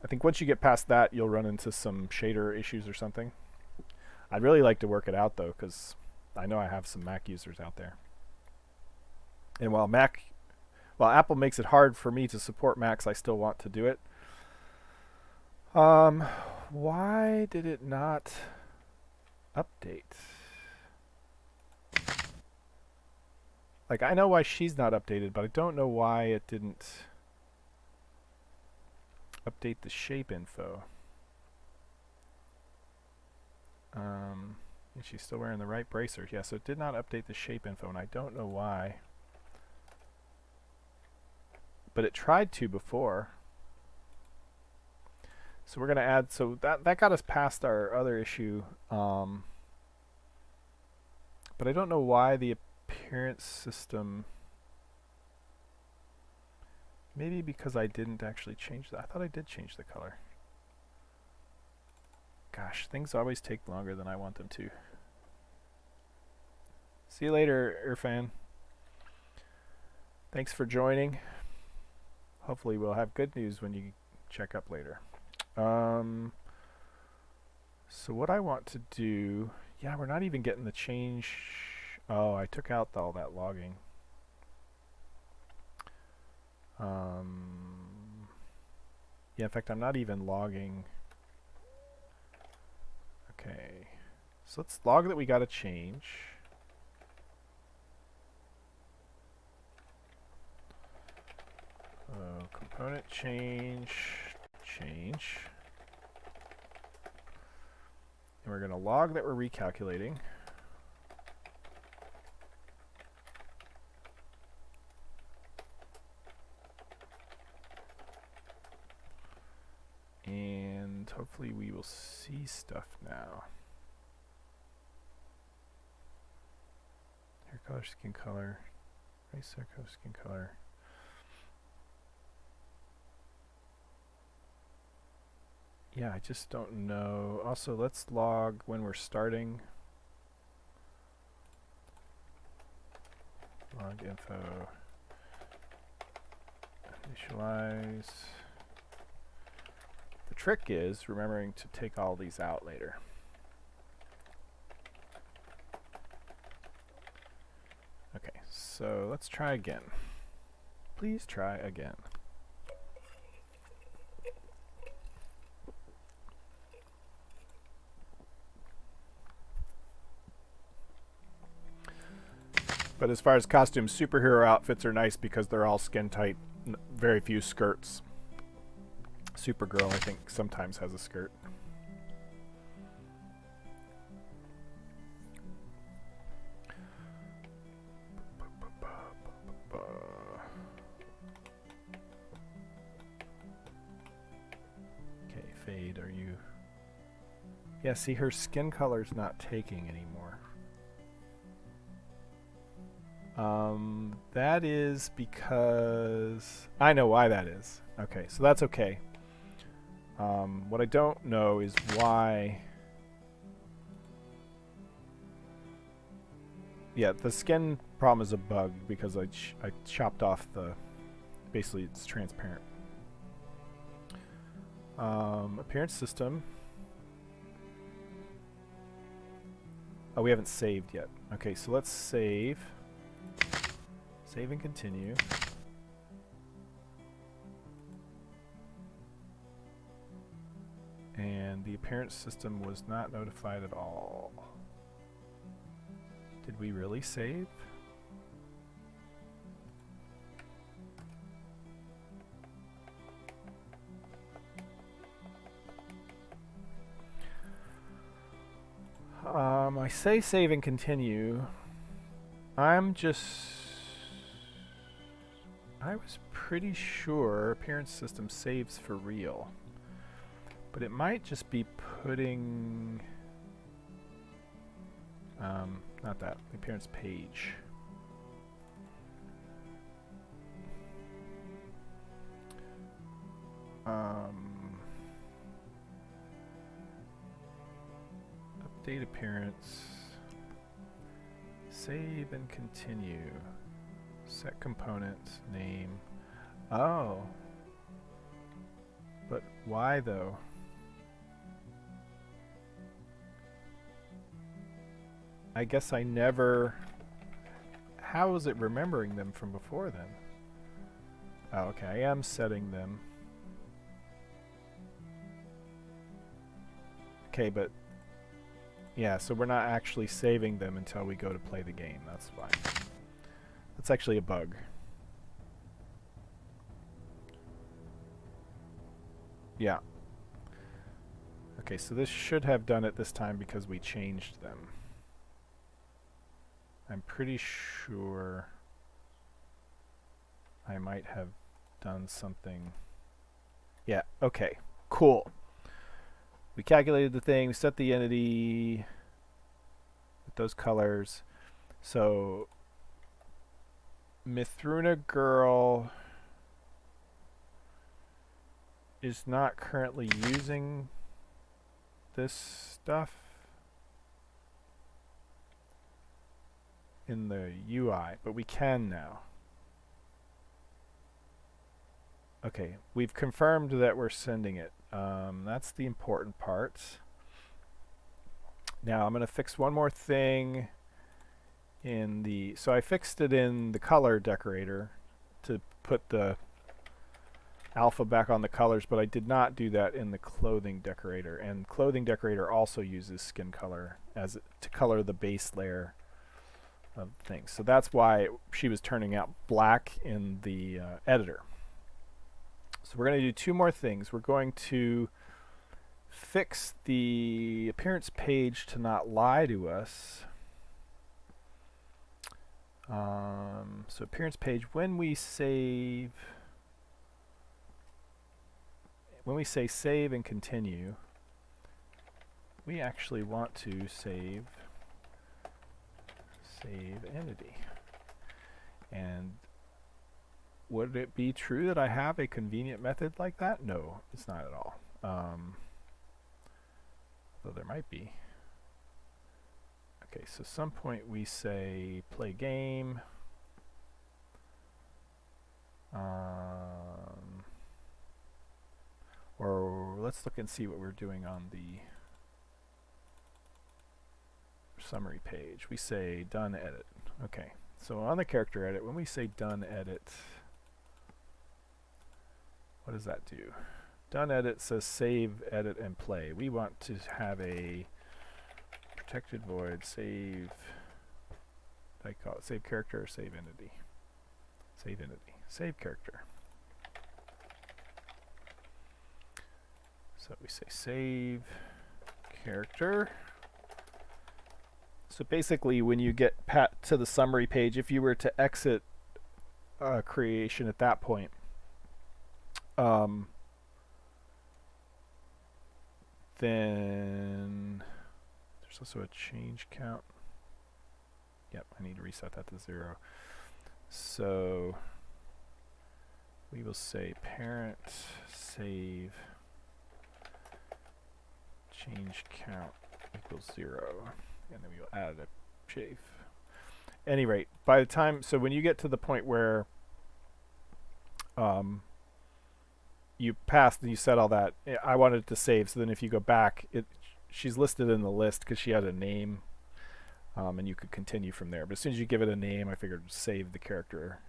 I think once you get past that, you'll run into some shader issues or something. I'd really like to work it out though, because I know I have some Mac users out there. And while Apple makes it hard for me to support Macs, I still want to do it. Why did it not update? Like, I know why she's not updated, but I don't know why it didn't update the shape info. And she's still wearing the right bracers. Yeah, so it did not update the shape info, and I don't know why. But it tried to before. So we're going to add, so that got us past our other issue. But I don't know why the appearance system, maybe because I didn't actually change that. I thought I did change the color. Gosh, things always take longer than I want them to. See you later, Irfan. Thanks for joining. Hopefully we'll have good news when you check up later. So what I want to do, yeah, we're not even getting the change. Oh, I took out all that logging. Yeah, in fact, I'm not even logging. Okay, so let's log that we got a change. Component change, change. And we're going to log that we're recalculating. And hopefully we will see stuff now. Hair color, skin color, race, hair color, skin color. Yeah, I just don't know. Also, let's log when we're starting. Log info. Initialize. The trick is remembering to take all these out later. Okay, so let's try again. Please try again. But as far as costumes, superhero outfits are nice because they're all skin tight, very few skirts. Supergirl, I think, sometimes has a skirt. Okay, Fade, are you... Yeah, see, her skin color's not taking anymore. That is because... I know why that is. Okay, so that's okay. What I don't know is why... Yeah, the skin problem is a bug because I chopped off the... Basically, it's transparent. Appearance system. Oh, we haven't saved yet. Okay, so let's save. Save and continue. And the appearance system was not notified at all. Did we really save? I say save and continue. I was pretty sure appearance system saves for real. But it might just be putting... not that, the appearance page. Update appearance. Save and continue. Set components, name. Oh. But why though? I guess I never... How is it remembering them from before then? Oh, okay, I am setting them. Okay, but... Yeah, so we're not actually saving them until we go to play the game, that's why. That's actually a bug. Yeah. Okay, so this should have done it this time because we changed them. I'm pretty sure I might have done something. Yeah, okay, cool. We calculated the thing, we set the entity with those colors. So, Mythruna girl is not currently using this stuff in the UI, but we can now. Okay, we've confirmed that we're sending it. That's the important part. Now I'm going to fix one more thing in the... So I fixed it in the color decorator to put the alpha back on the colors, but I did not do that in the clothing decorator. And clothing decorator also uses skin color as to color the base layer of things. So that's why she was turning out black in the editor. So we're going to do two more things. We're going to fix the appearance page to not lie to us. So appearance page, when we say save and continue, we actually want to save entity. And would it be true that I have a convenient method like that? No, it's not at all. Though there might be. Okay, so some point we say play game. Or let's look and see what we're doing on the summary page. We say done edit. Okay, so on the character edit, when we say done edit, what does that do? Done edit says save, edit, and play. We want to have a protected void save. I call it save character or save entity. Save entity. Save character. So we say save character. So basically, when you get to the summary page, if you were to exit creation at that point, then there's also a change count. Yep, I need to reset that to 0. So we will say parent save change count equals 0, and then we will add a chafe. Any rate, by the time, so when you get to the point where you passed and you set all that, I wanted it to save, so then if you go back, she's listed in the list because she had a name, and you could continue from there. But as soon as you give it a name, I figured save the character.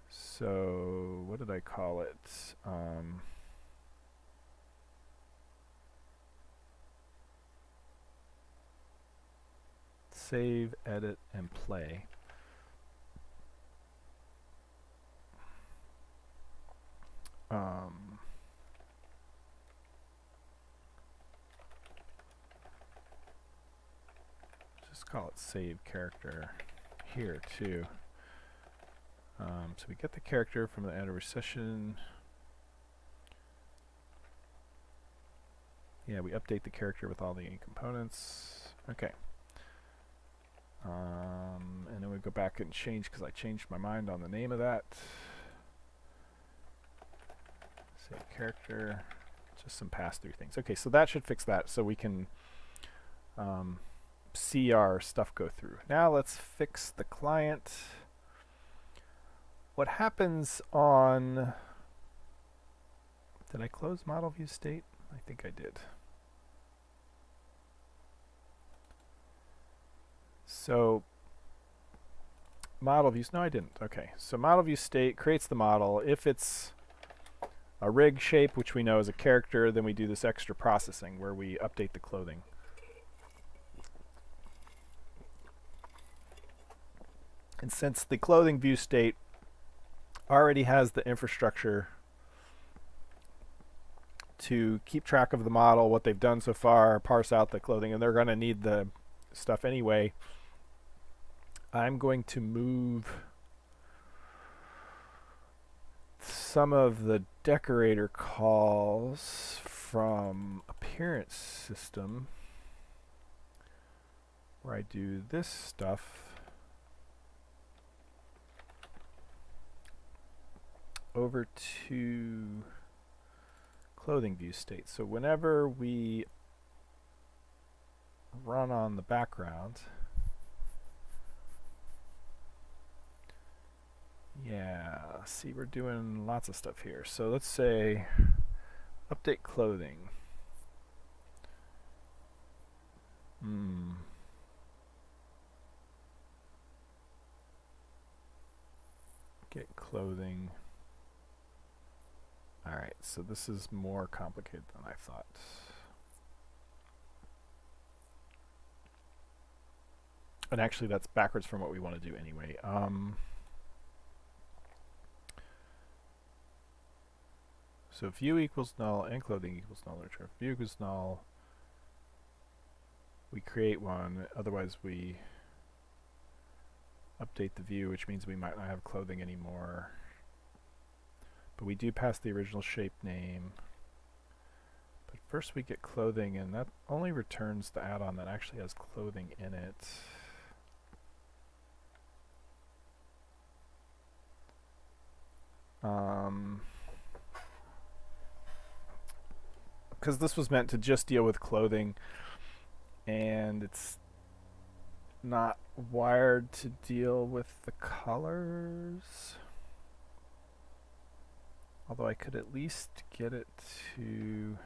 So what did I call it? Save, edit, and play. Just call it save character here too. So we get the character from the editor session. Yeah, we update the character with all the components. Okay. And then we go back and change, because I changed my mind on the name of that. Save character. Just some pass-through things. Okay, so that should fix that, so we can see our stuff go through. Now let's fix the client. What happens on... Did I close model view state? I think I did. So model views, no I didn't. Okay, so model view state creates the model. If it's a rig shape, which we know is a character, then we do this extra processing where we update the clothing. And since the clothing view state already has the infrastructure to keep track of the model, what they've done so far, parse out the clothing, and they're going to need the stuff anyway, I'm going to move some of the decorator calls from appearance system, where I do this stuff, over to clothing view state. So whenever we run on the background, yeah, see, we're doing lots of stuff here. So let's say update clothing. Get clothing. Alright, so this is more complicated than I thought. And actually that's backwards from what we want to do anyway. So view equals null and clothing equals null. Return view equals null. We create one, otherwise we update the view, which means we might not have clothing anymore. But we do pass the original shape name. But first we get clothing, and that only returns the add-on that actually has clothing in it. Because this was meant to just deal with clothing, and it's not wired to deal with the colors. Although I could at least get it to...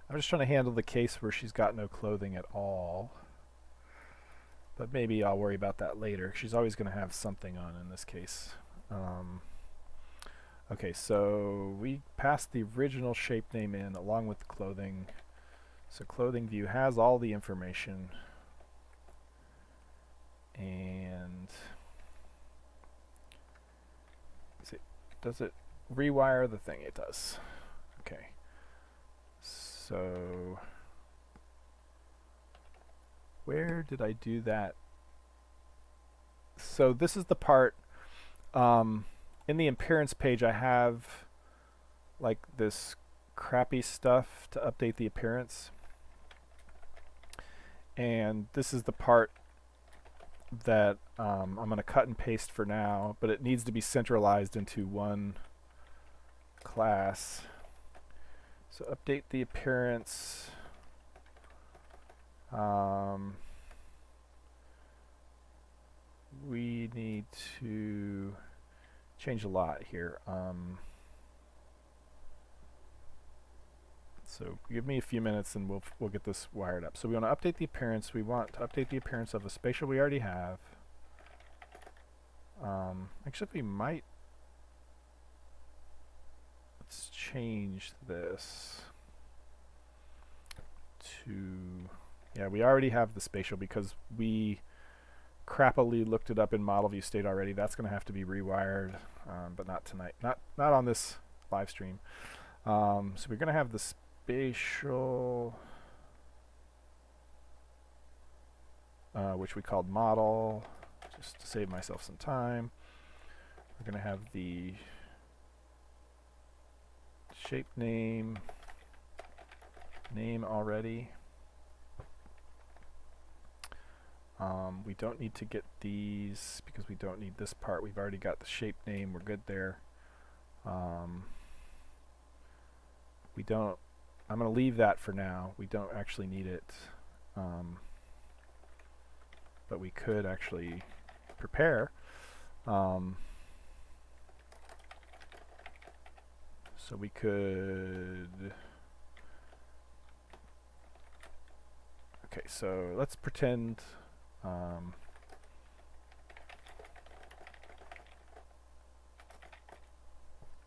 I'm just trying to handle the case where she's got no clothing at all. But maybe I'll worry about that later. She's always going to have something on in this case. Okay, so we passed the original shape name in along with the clothing. So clothing view has all the information. And does it rewire the thing? It does. Okay. So where did I do that? So this is the part in the appearance page. I have like this crappy stuff to update the appearance, and this is the part that I'm going to cut and paste for now, but it needs to be centralized into one class. So update the appearance. We need to change a lot here. So give me a few minutes and we'll get this wired up. So we want to update the appearance. We want to update the appearance of a spatial we already have. Actually, we might... Let's change this to... Yeah, we already have the spatial because we crappily looked it up in model view state already. That's going to have to be rewired, but not tonight. Not on this live stream. So we're going to have the spatial, which we called model, just to save myself some time. We're going to have the shape name already. We don't need to get these because we don't need this part. We've already got the shape name. We're good there. We don't... I'm going to leave that for now. We don't actually need it. But we could actually prepare. So we could... Okay, so let's pretend...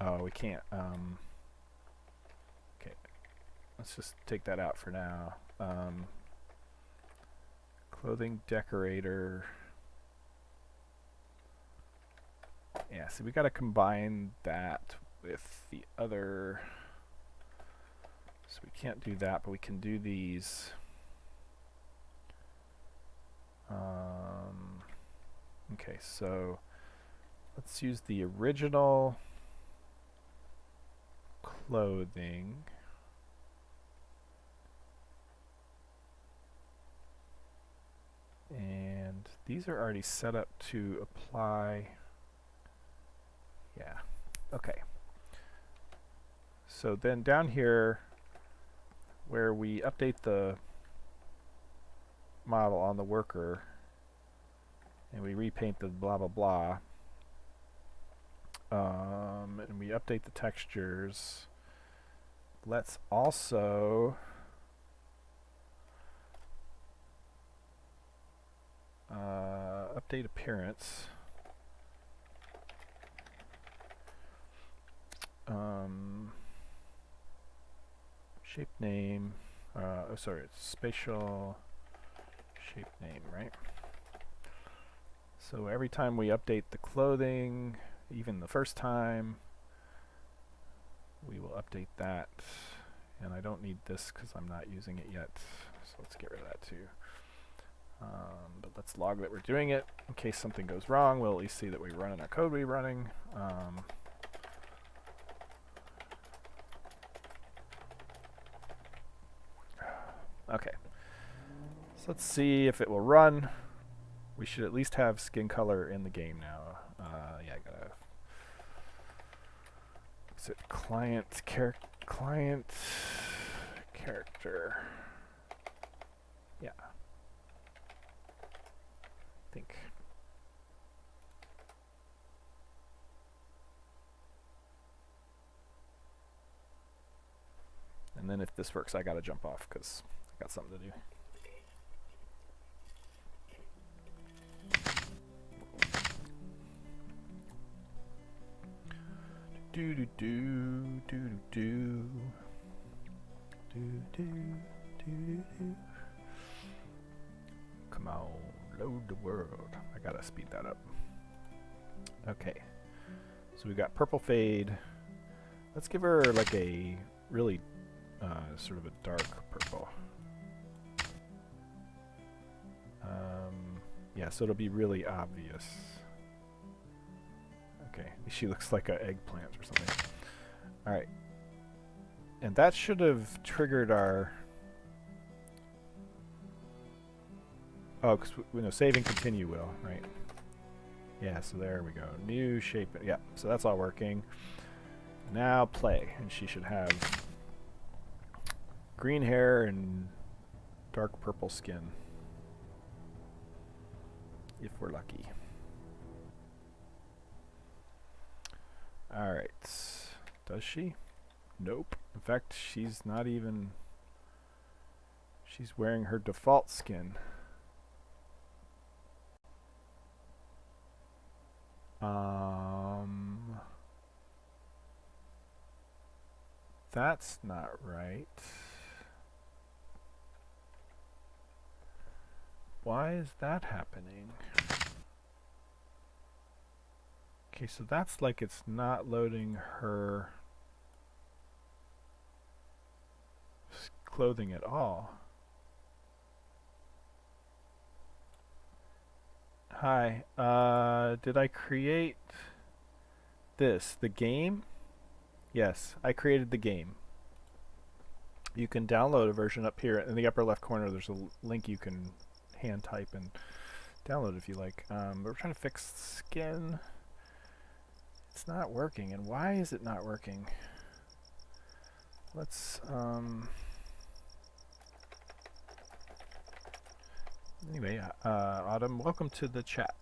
oh, we can't. Okay, let's just take that out for now. Clothing decorator. Yeah, so we got to combine that with the other. So we can't do that, but we can do these. Okay, so let's use the original clothing. And these are already set up to apply. Yeah, okay. So then down here where we update the model on the worker and we repaint the blah blah blah, and we update the textures, let's also update appearance. Shape name, oh sorry, it's spatial shape name, right? So every time we update the clothing, even the first time, we will update that. And I don't need this because I'm not using it yet. So let's get rid of that too. But let's log that we're doing it. In case something goes wrong, we'll at least see that we're running our code we're running. Okay. So let's see if it will run. We should at least have skin color in the game now. Yeah, I gotta... Is it client character? Yeah. I think. And then if this works, I gotta jump off because I got something to do. Do do do do do do do do do. Come on, load the world. I gotta speed that up. Okay, so we got purple fade. Let's give her like a really sort of a dark purple. Yeah, so it'll be really obvious. Okay, she looks like an eggplant or something. Alright. And that should have triggered our... Oh, because we know save and continue will, right? Yeah, so there we go. New shape. Yeah, so that's all working. Now play. And she should have green hair and dark purple skin. If we're lucky. Alright. Does she? Nope. In fact, she's not even... She's wearing her default skin. That's not right. Why is that happening? Okay, so that's like it's not loading her clothing at all. Hi, did I create this? The game? Yes, I created the game. You can download a version up here in the upper left corner. There's a link you can hand type and download if you like. But we're trying to fix skin. It's not working, and why is it not working? Let's anyway, Autumn, welcome to the chat.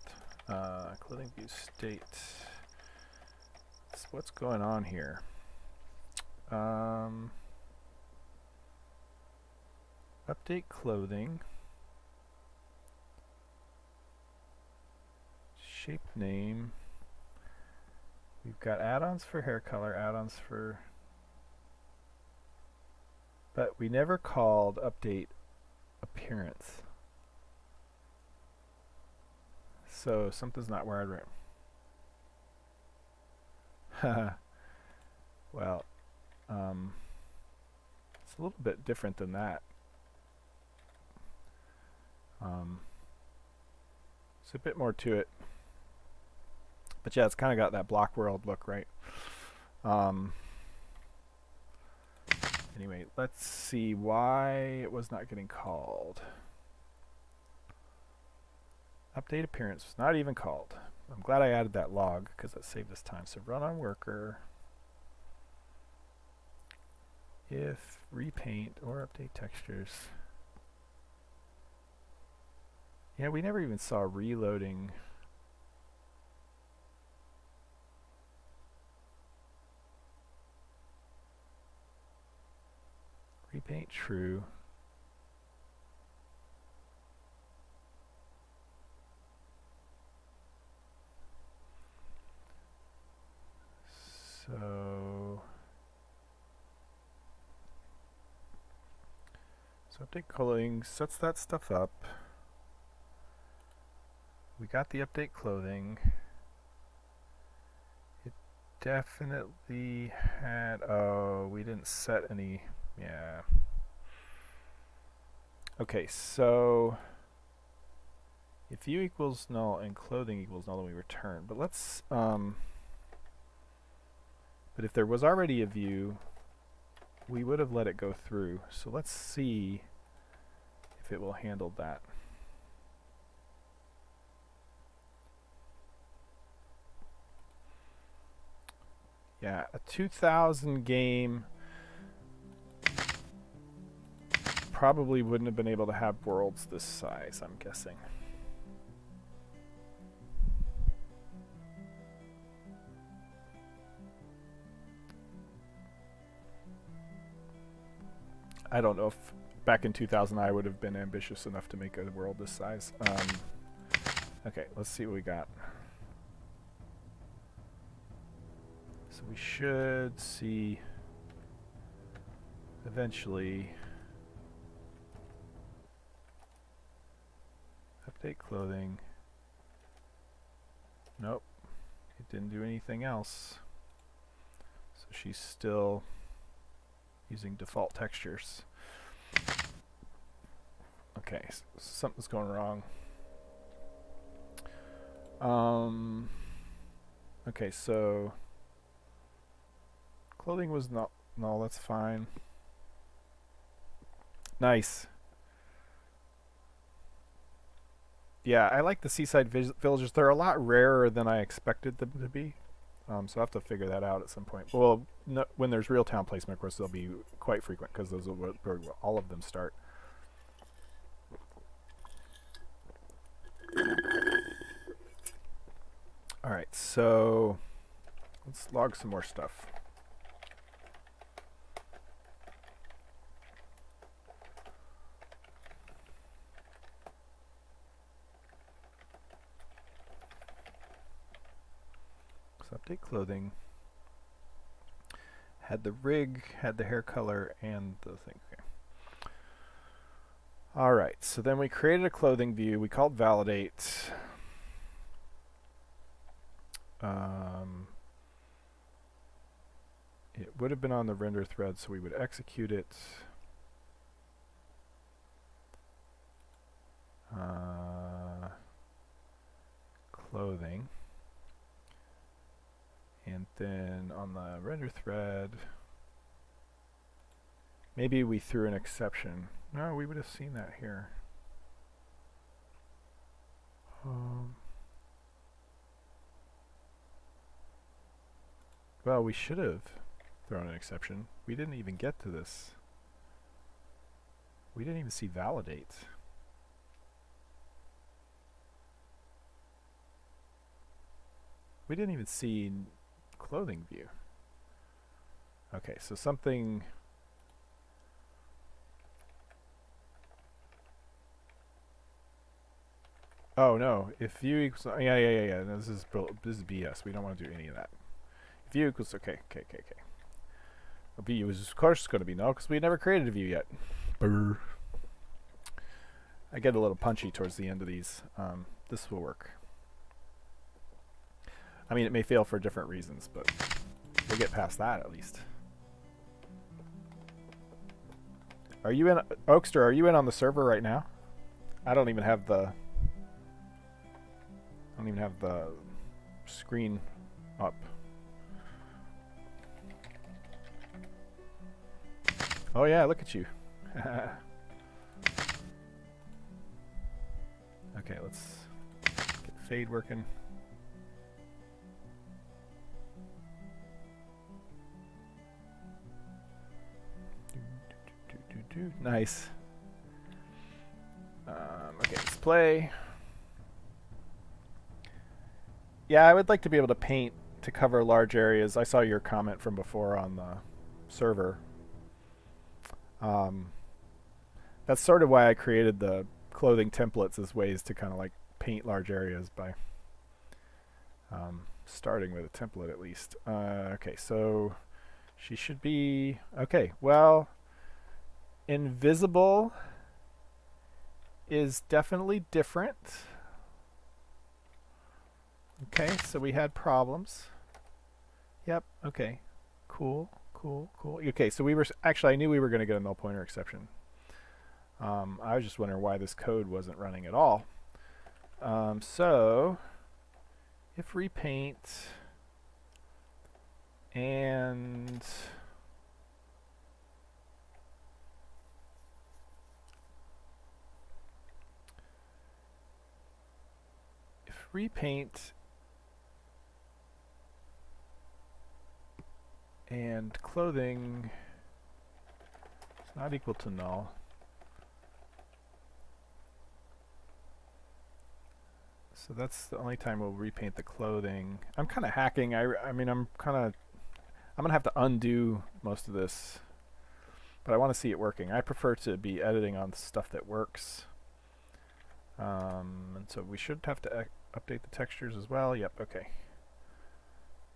Clothing view state. So what's going on here? Update clothing. Shape name. We've got add-ons for hair color, add-ons for... But we never called update appearance. So something's not wired right. Well, it's a little bit different than that. It's a bit more to it. But yeah, it's kind of got that block world look, right? Anyway, let's see why it was not getting called. Update appearance was not even called. I'm glad I added that log because that saved us time. So run on worker. If repaint or update textures. Yeah, we never even saw reloading. Repaint true. So update clothing sets that stuff up. We got the update clothing. It definitely had... Oh, we didn't set any... Yeah. Okay, so... If view equals null and clothing equals null, then we return. But let's... But if there was already a view, we would have let it go through. So let's see if it will handle that. Yeah, a 2000 game probably wouldn't have been able to have worlds this size, I'm guessing. I don't know if back in 2000 I would have been ambitious enough to make a world this size. Okay, let's see what we got. So we should see eventually update clothing. Nope, it didn't do anything else. So she's still using default textures. Okay, so something's going wrong. Okay, so clothing was not... No, that's fine. Nice. Yeah, I like the seaside villages. They're a lot rarer than I expected them to be. So I'll have to figure that out at some point. Well, no, when there's real town placement, of course, they'll be quite frequent because those are where all of them start. Alright, so let's log some more stuff. So update clothing. Had the rig, had the hair color, and the thing. Okay. Alright, so then we created a clothing view. We called validate. It would have been on the render thread, so we would execute it. Clothing. And then on the render thread, maybe we threw an exception. No, we would have seen that here. Well, we should have thrown an exception. We didn't even get to this. We didn't even see validate. We didn't even see clothing view. Okay, so something... Oh no, if view equals... Yeah. No, this is BS. We don't want to do any of that. If view equals... Okay. A view is of course going to be null because we never created a view yet. Brr. I get a little punchy towards the end of these. This will work. I mean, it may fail for different reasons, but we'll get past that at least. Are you in... Oakster, are you in on the server right now? I don't even have the screen up. Oh yeah, look at you. Okay, let's get fade working. Nice. Okay, let's play. Yeah, I would like to be able to paint to cover large areas. I saw your comment from before on the server. That's sort of why I created the clothing templates as ways to kind of like paint large areas by starting with a template at least. Okay, so she should be... Okay, well, invisible is definitely different. Okay, so we had problems. Yep. Okay. Cool. Cool. Cool. Okay. So we were actually I knew we were going to get a null pointer exception. I was just wondering why this code wasn't running at all. So if repaint and repaint and clothing is not equal to null, so that's the only time we'll repaint the clothing. I'm kind of hacking. I mean, I'm gonna have to undo most of this, but I want to see it working. I prefer to be editing on stuff that works. And so we should have to update the textures as well. Yep, okay.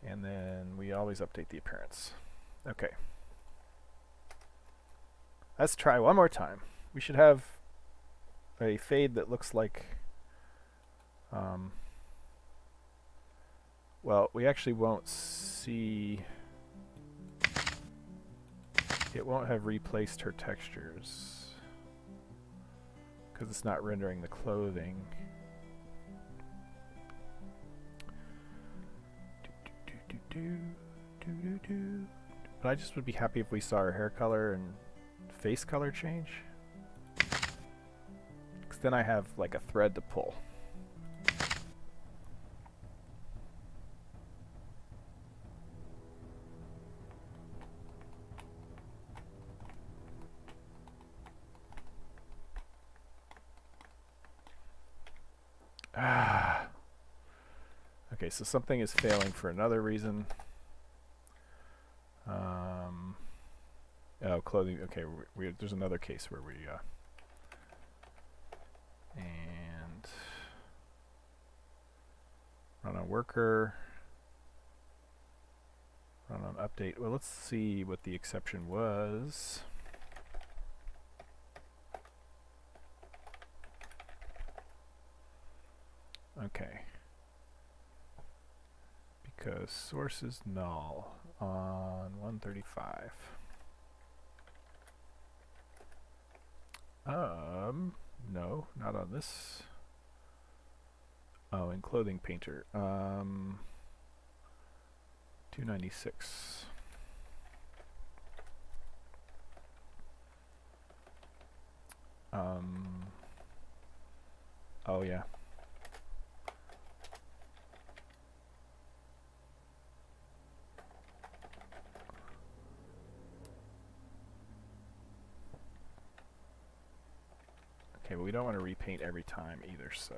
And then we always update the appearance. Okay. Let's try one more time. We should have a fade that looks like... well, we actually won't see... It won't have replaced her textures because it's not rendering the clothing. But I just would be happy if we saw her hair color and face color change, because then I have like a thread to pull. Okay, so something is failing for another reason. Oh, clothing. Okay, there's another case where we and run on worker, run on update. Well, let's see what the exception was. Okay. Because source is null on 135. No, not on this. Oh, in clothing painter. 296. Oh yeah. Okay, but we don't want to repaint every time either, so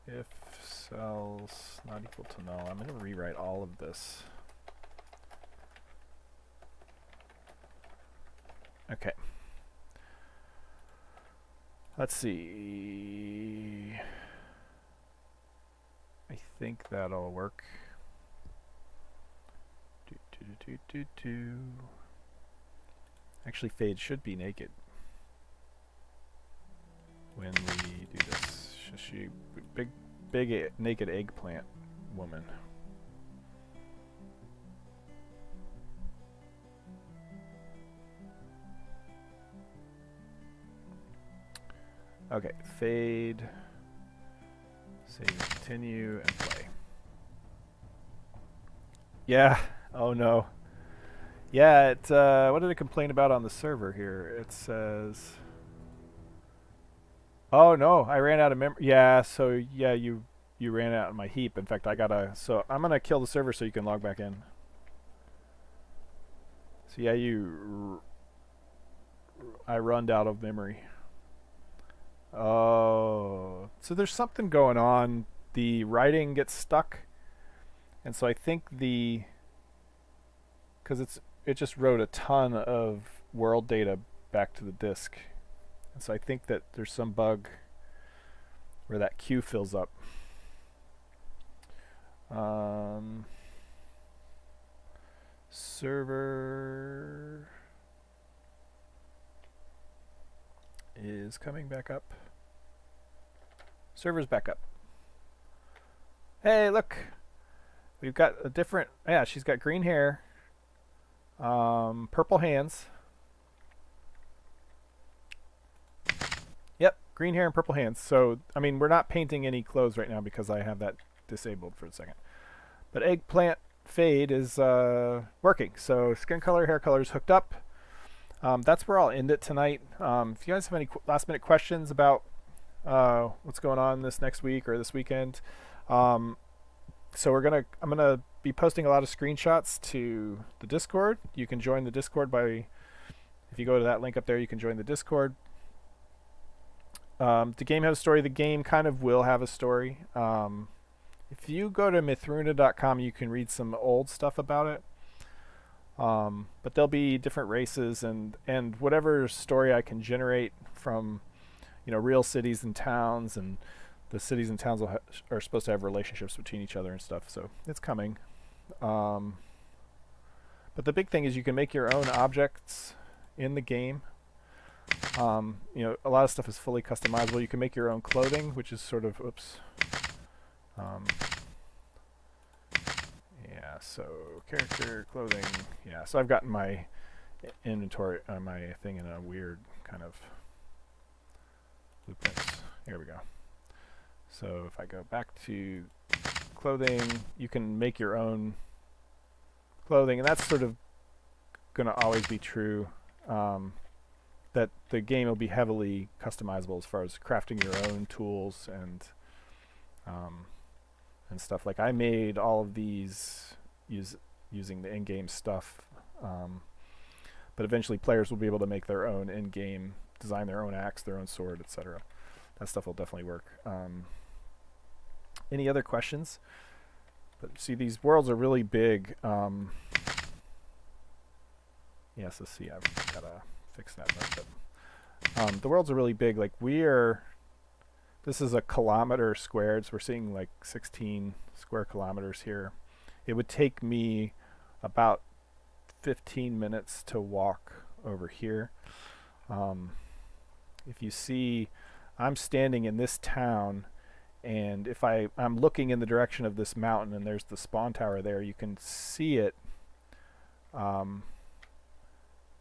if cells not equal to null, I'm going to rewrite all of this. Okay. Let's see. I think that'll work. Actually, fade should be naked when we do this. She big naked eggplant woman. Okay, fade, save, continue, and play. Yeah. Oh no. Yeah. It. What did it complain about on the server here? It says. Oh no, I ran out of memory. Yeah. So yeah, you ran out of my heap. In fact, I gotta. So I'm gonna kill the server so you can log back in. So yeah, I runned out of memory. Oh, so there's something going on. The writing gets stuck, and so I think because it just wrote a ton of world data back to the disk, and so I think that there's some bug where that queue fills up. Server is coming back up. Server's back up. Hey, look! we've got a different. Yeah, she's got green hair, purple hands. Yep, green hair and purple hands. So I mean, we're not painting any clothes right now because I have that disabled for a second. But eggplant fade is working. So skin color, hair color is hooked up. That's where I'll end it tonight. If you guys have any last minute questions about what's going on this next week or this weekend, so I'm gonna be posting a lot of screenshots to the Discord. You can join the Discord if you go to that link up there, you can join the Discord. The game has a story. The game kind of will have a story. If you go to Mythruna.com, you can read some old stuff about it. But there'll be different races and whatever story I can generate from, real cities and towns, and the cities and towns are supposed to have relationships between each other and stuff. So it's coming. But the big thing is you can make your own objects in the game. A lot of stuff is fully customizable. You can make your own clothing, which is sort of, yeah, so character, clothing, yeah. So I've gotten my inventory, my thing in a weird kind of blueprints. Here we go. So if I go back to clothing, you can make your own clothing, and that's sort of going to always be true. That the game will be heavily customizable as far as crafting your own tools and stuff. Like I made all of these using the in-game stuff, but eventually players will be able to make their own in-game, design their own axe, their own sword, etc. That stuff will definitely work. Any other questions? But see, these worlds are really big. Yes, let's see. I've got to fix that. But the worlds are really big. Like this is a kilometer squared, so we're seeing like 16 square kilometers here. It would take me about 15 minutes to walk over here. If you see, I'm standing in this town, and if I'm looking in the direction of this mountain, and there's the spawn tower there, you can see it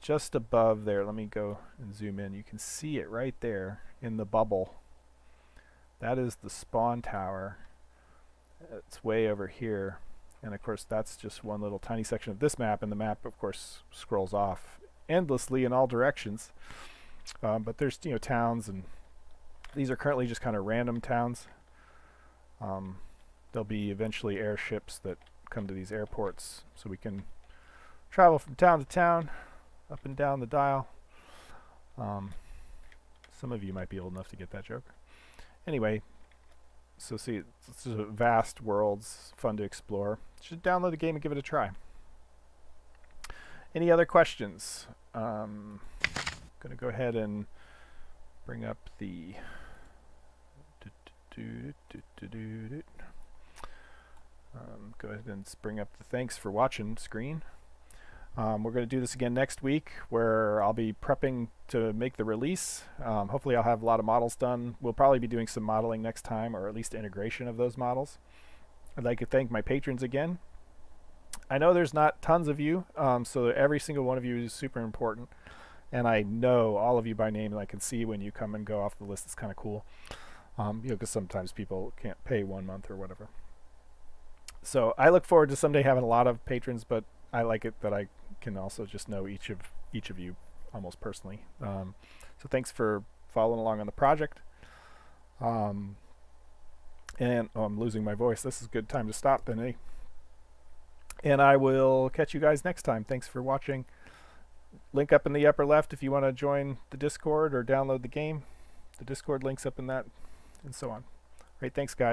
just above there. Let me go and zoom in. You can see it right there in the bubble. That is the spawn tower. It's way over here. And of course that's just one little tiny section of this map, and the map of course scrolls off endlessly in all directions. But there's towns, and these are currently just kind of random towns. There'll be eventually airships that come to these airports, so we can travel from town to town, up and down the dial. Some of you might be old enough to get that joke. Anyway, so see, it's just a vast worlds, fun to explore. You should download the game and give it a try. Any other questions? I'm going to go ahead and bring up the go ahead and bring up the thanks for watching screen. We're going to do this again next week, where I'll be prepping to make the release. Hopefully I'll have a lot of models done. We'll probably be doing some modeling next time, or at least integration of those models. I'd like to thank my patrons again. I know there's not tons of you, so every single one of you is super important. And I know all of you by name, and I can see when you come and go off the list. It's kind of cool. Because sometimes people can't pay 1 month or whatever. So I look forward to someday having a lot of patrons, but I like it that I can also just know each of you almost personally. So thanks for following along on the project. And I'm losing my voice. This is a good time to stop then, eh? And I will catch you guys next time. Thanks for watching. Link up in the upper left if you want to join the Discord or download the game. The Discord link's up in that, and so on. Great, thanks guys.